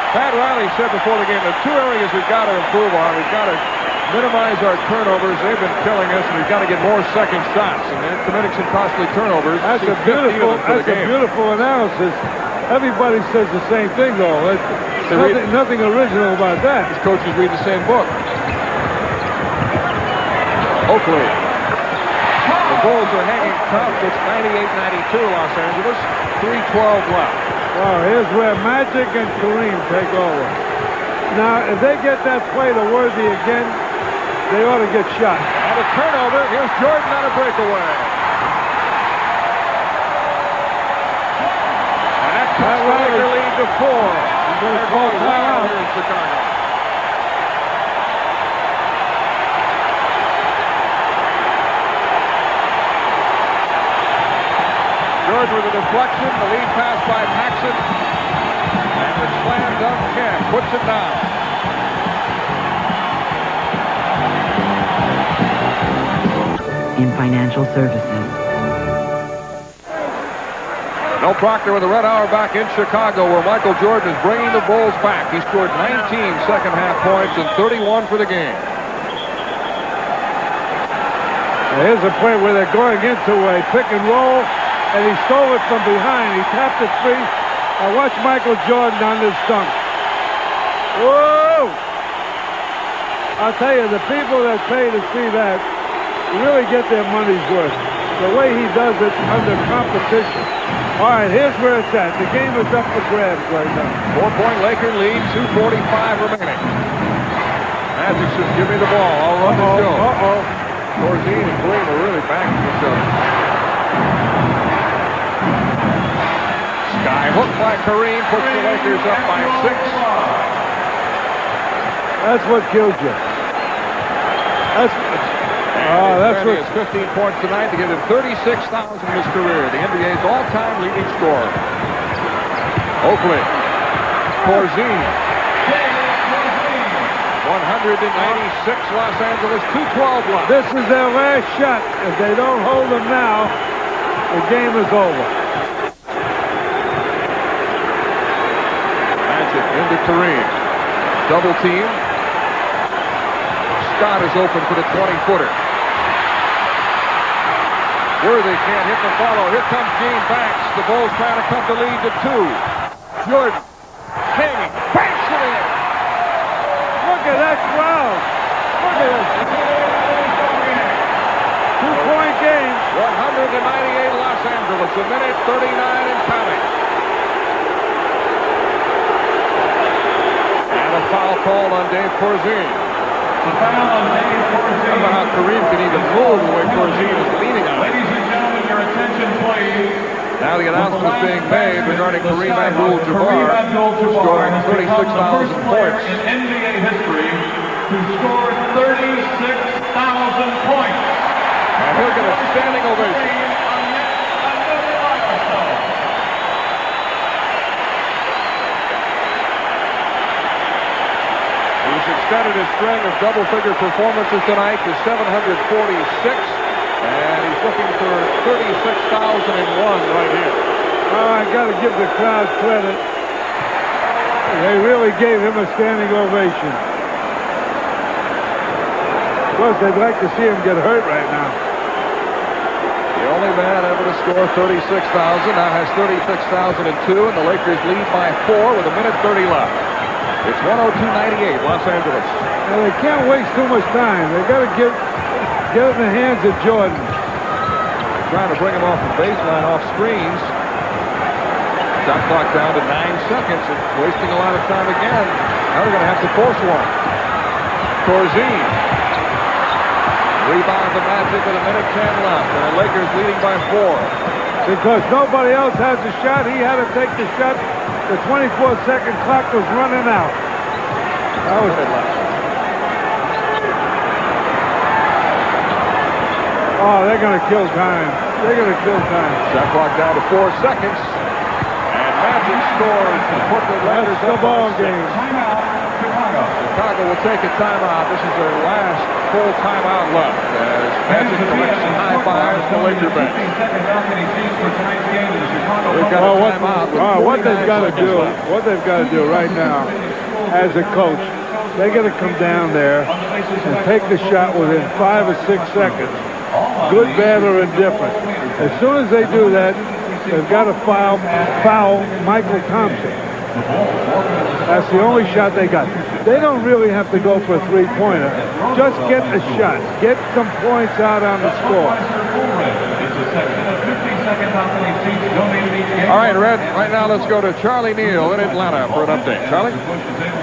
Pat Riley said before the game, there are 2 areas we've got to improve on. We've got to minimize our turnovers. They've been killing us, and we've got to get more second shots. And they're committing some costly turnovers. That's a beautiful analysis. Everybody says the same thing, though. Nothing original about that. These coaches read the same book. Oakley. The Bulls are hanging tough. It's 98-92 Los Angeles. 3:12 left. Wow, here's where Magic and Kareem take over. Now, if they get that play to Worthy again, they ought to get shot. And a turnover. Here's Jordan on a breakaway. to 4. They're both wild here in Chicago. Jordan with a deflection, the lead pass by Paxson, and the slam dunk Kemp puts it down. In financial services. Mel Proctor with the Red Hour back in Chicago, where Michael Jordan is bringing the Bulls back. He scored 19 second-half points and 31 for the game. Now here's a play where they're going into a pick and roll, and he stole it from behind. He tapped it free. Now watch Michael Jordan on this dunk. Whoa! I'll tell you, the people that pay to see that really get their money's worth. The way he does it under competition. All right, here's where it's at. The game is up for grabs right now. 4-point Laker lead, 2:45 remaining. Magic says, give me the ball. I'll run the show. Corzine and Kareem are really backing each other. Sky hook by Kareem puts the Lakers up by 6. That's what killed you. That's what... He has 15 points tonight to give him 36,000 in his career. The NBA's all-time leading scorer. Oakley. Corzine. 196 Los Angeles, 212 left. This is their last shot. If they don't hold them now, the game is over. Magic into Kareem. Double team. Scott is open for the 20-footer. Worthy can't hit the follow. Here comes Gene Banks. The Bulls trying to cut the lead to 2. Jordan hanging. Banks it in. Look at that crowd. Look at it. 2-point game. 198 Los Angeles. A minute 39 and counting. And a foul call on Dave Corzine. The foul on Dave Corzine. Remember how Kareem can even move the way Corzine is leaning on it. Ladies and gentlemen, your attention, please. Now the announcement is being made regarding Kareem Abdul-Jabbar, scoring 36,000 points. In NBA history to score 36,000 points. And he'll get a standing ovation. He's extended his string of double-figure performances tonight to 746, and he's looking for 36,001 right here. Oh, I got to give the crowd credit. They really gave him a standing ovation. Of course, they'd like to see him get hurt right now. The only man ever to score 36,000 now has 36,002, and the Lakers lead by 4 with a minute 30 left. It's 102-98, Los Angeles. Well, they can't waste too much time. They got to get it in the hands of Jordan. Trying to bring him off the baseline, off screens. Shot clock down to 9 seconds. It's wasting a lot of time again. Now they're going to have to force one. Corzine. Rebound the Magic with a minute 10 left, and the Lakers leading by 4. Because nobody else has a shot, he had to take the shot. The 24-second clock was running out. That was it. Oh, they're going to kill time. They're going to kill time. Shot clock down to 4 seconds. And Magic scores to put the Lakers That's the up ball by 6. game. Timeout, Chicago. Chicago will take a timeout. This is their last full timeout left as Magic collects some high fives to Laker bench. 15-second balcony seats for tonight's game in the Chicago. We've got a timeout with What they've got to 49 do, seconds what they've got to do right now, as a coach, they got to come down there and take the shot within 5 or 6 seconds. Good, bad, or indifferent. As soon as they do that, they've got to foul Michael Thompson. That's the only shot they got. They don't really have to go for a three-pointer. Just get a shot. Get some points out on the score. All right, Red, right now let's go to Charlie Neal in Atlanta for an update. Charlie?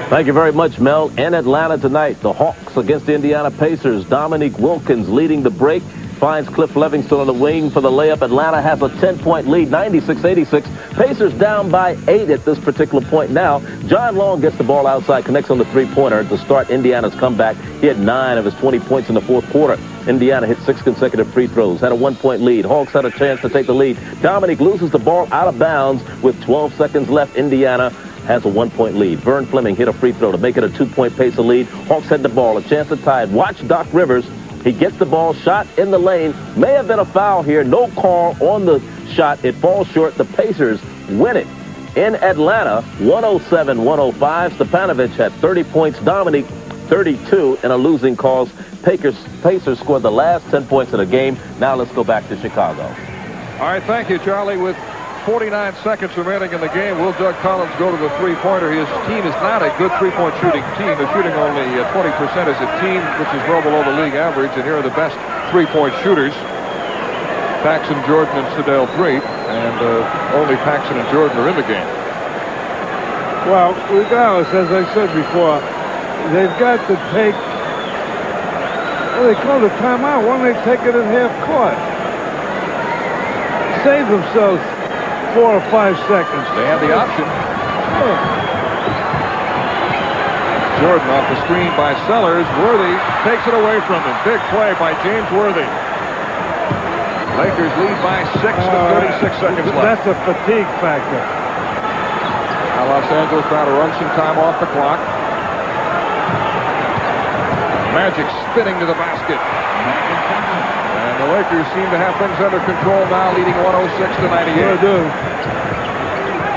Thank you very much, Mel. In Atlanta tonight, the Hawks against the Indiana Pacers. Dominique Wilkins leading the break. finds Cliff Levingston on the wing for the layup. Atlanta has a 10-point lead, 96-86. Pacers down by 8 at this particular point now. John Long gets the ball outside, connects on the three-pointer to start Indiana's comeback. He had 9 of his 20 points in the fourth quarter. Indiana hit 6 consecutive free throws, had a 1-point lead. Hawks had a chance to take the lead. Dominique loses the ball out of bounds with 12 seconds left. Indiana has a 1-point lead. Vern Fleming hit a free throw to make it a 2-point Pacer lead. Hawks had the ball, a chance to tie it. Watch Doc Rivers. He gets the ball, shot in the lane. May have been a foul here. No call on the shot. It falls short. The Pacers win it in Atlanta, 107-105. Stepanovic had 30 points. Dominique, 32 in a losing cause. Pacers scored the last 10 points of the game. Now let's go back to Chicago. All right, thank you, Charlie. With 49 seconds remaining in the game, will Doug Collins go to the three-pointer? His team is not a good three-point shooting team. They're shooting only 20% as a team, which is well below the league average, and here are the best three-point shooters. Paxson, Jordan, and Sedale Threatt, and only Paxson and Jordan are in the game. Well, regardless, as I said before, they've got to take, well, they call the timeout. Why don't they take it at half court? Save themselves 4 or 5 seconds. They have the option. Jordan off the screen by Sellers. Worthy takes it away from him. Big play by James Worthy. Lakers lead by 6 with 36 seconds left. That's a fatigue factor. Now Los Angeles trying to run some time off the clock. Magic spinning to the basket. And the Lakers seem to have things under control now, leading 106-98. Sure do.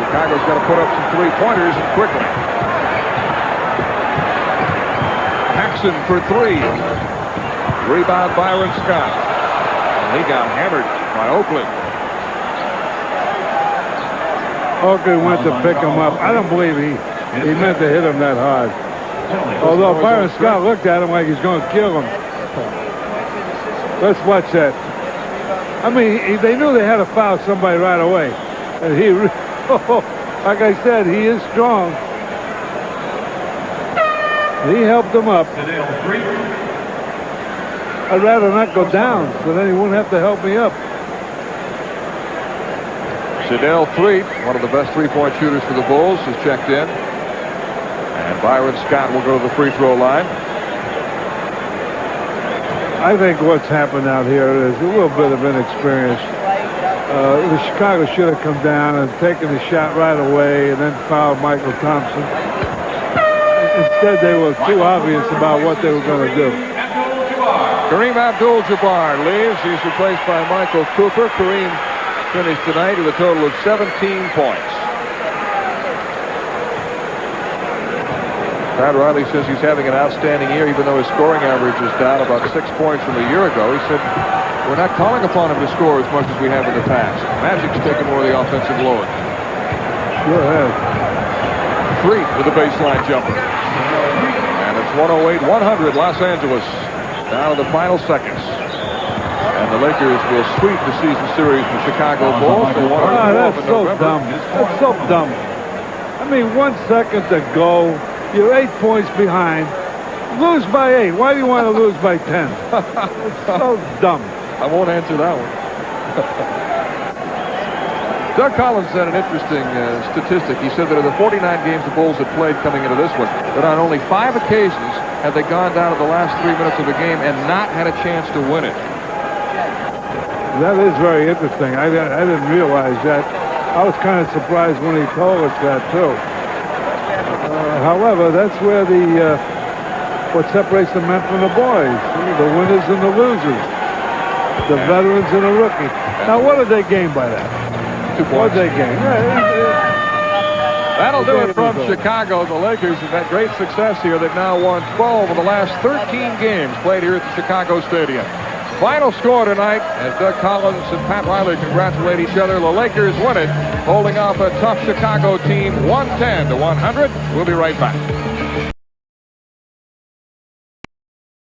Chicago's got to put up some three-pointers and quickly. Paxson for 3. Rebound Byron Scott. And he got hammered by Oakland. Oakland went to pick him up. I don't believe he meant to hit him that hard. Although Byron Scott looked at him like he's going to kill him. Let's watch that. I mean, they knew they had to foul somebody right away. And he, like I said, he is strong. He helped him up. I'd rather not go down, so then he wouldn't have to help me up. Sedale Threatt, one of the best three-point shooters for the Bulls, has checked in. And Byron Scott will go to the free throw line. I think what's happened out here is a little bit of inexperience. The Chicago should have come down and taken the shot right away and then fouled Michael Thompson. Instead, they were too obvious about what they were going to do. Kareem Abdul-Jabbar leaves. He's replaced by Michael Cooper. Kareem finished tonight with a total of 17 points. Pat Riley says he's having an outstanding year, even though his scoring average is down about 6 points from a year ago. He said, we're not calling upon him to score as much as we have in the past. Magic's taking more of the offensive load. Sure has. Threatt with a baseline jumper. And it's 108-100 Los Angeles. Down to the final seconds. And the Lakers will sweep the season series with Chicago Bulls. That's so dumb. That's so dumb. I mean, 1 second to go. You're 8 points behind. Lose by 8. Why do you want to lose by 10? It's so dumb. I won't answer that one. Doug Collins had an interesting statistic. He said that of the 49 games the Bulls had played coming into this one, that on only 5 occasions had they gone down to the last 3 minutes of the game and not had a chance to win it. That is very interesting. I didn't realize that. I was kind of surprised when he told us that, too. However, that's where what separates the men from the boys, the winners and the losers, the veterans and the rookies. Now, what did they gain by that? 2 points. What did they gain? That'll do it from Chicago. The Lakers have had great success here. They've now won 12 of the last 13 games played here at the Chicago Stadium. Final score tonight, as Doug Collins and Pat Riley congratulate each other. The Lakers win it, holding off a tough Chicago team 110-100. We'll be right back.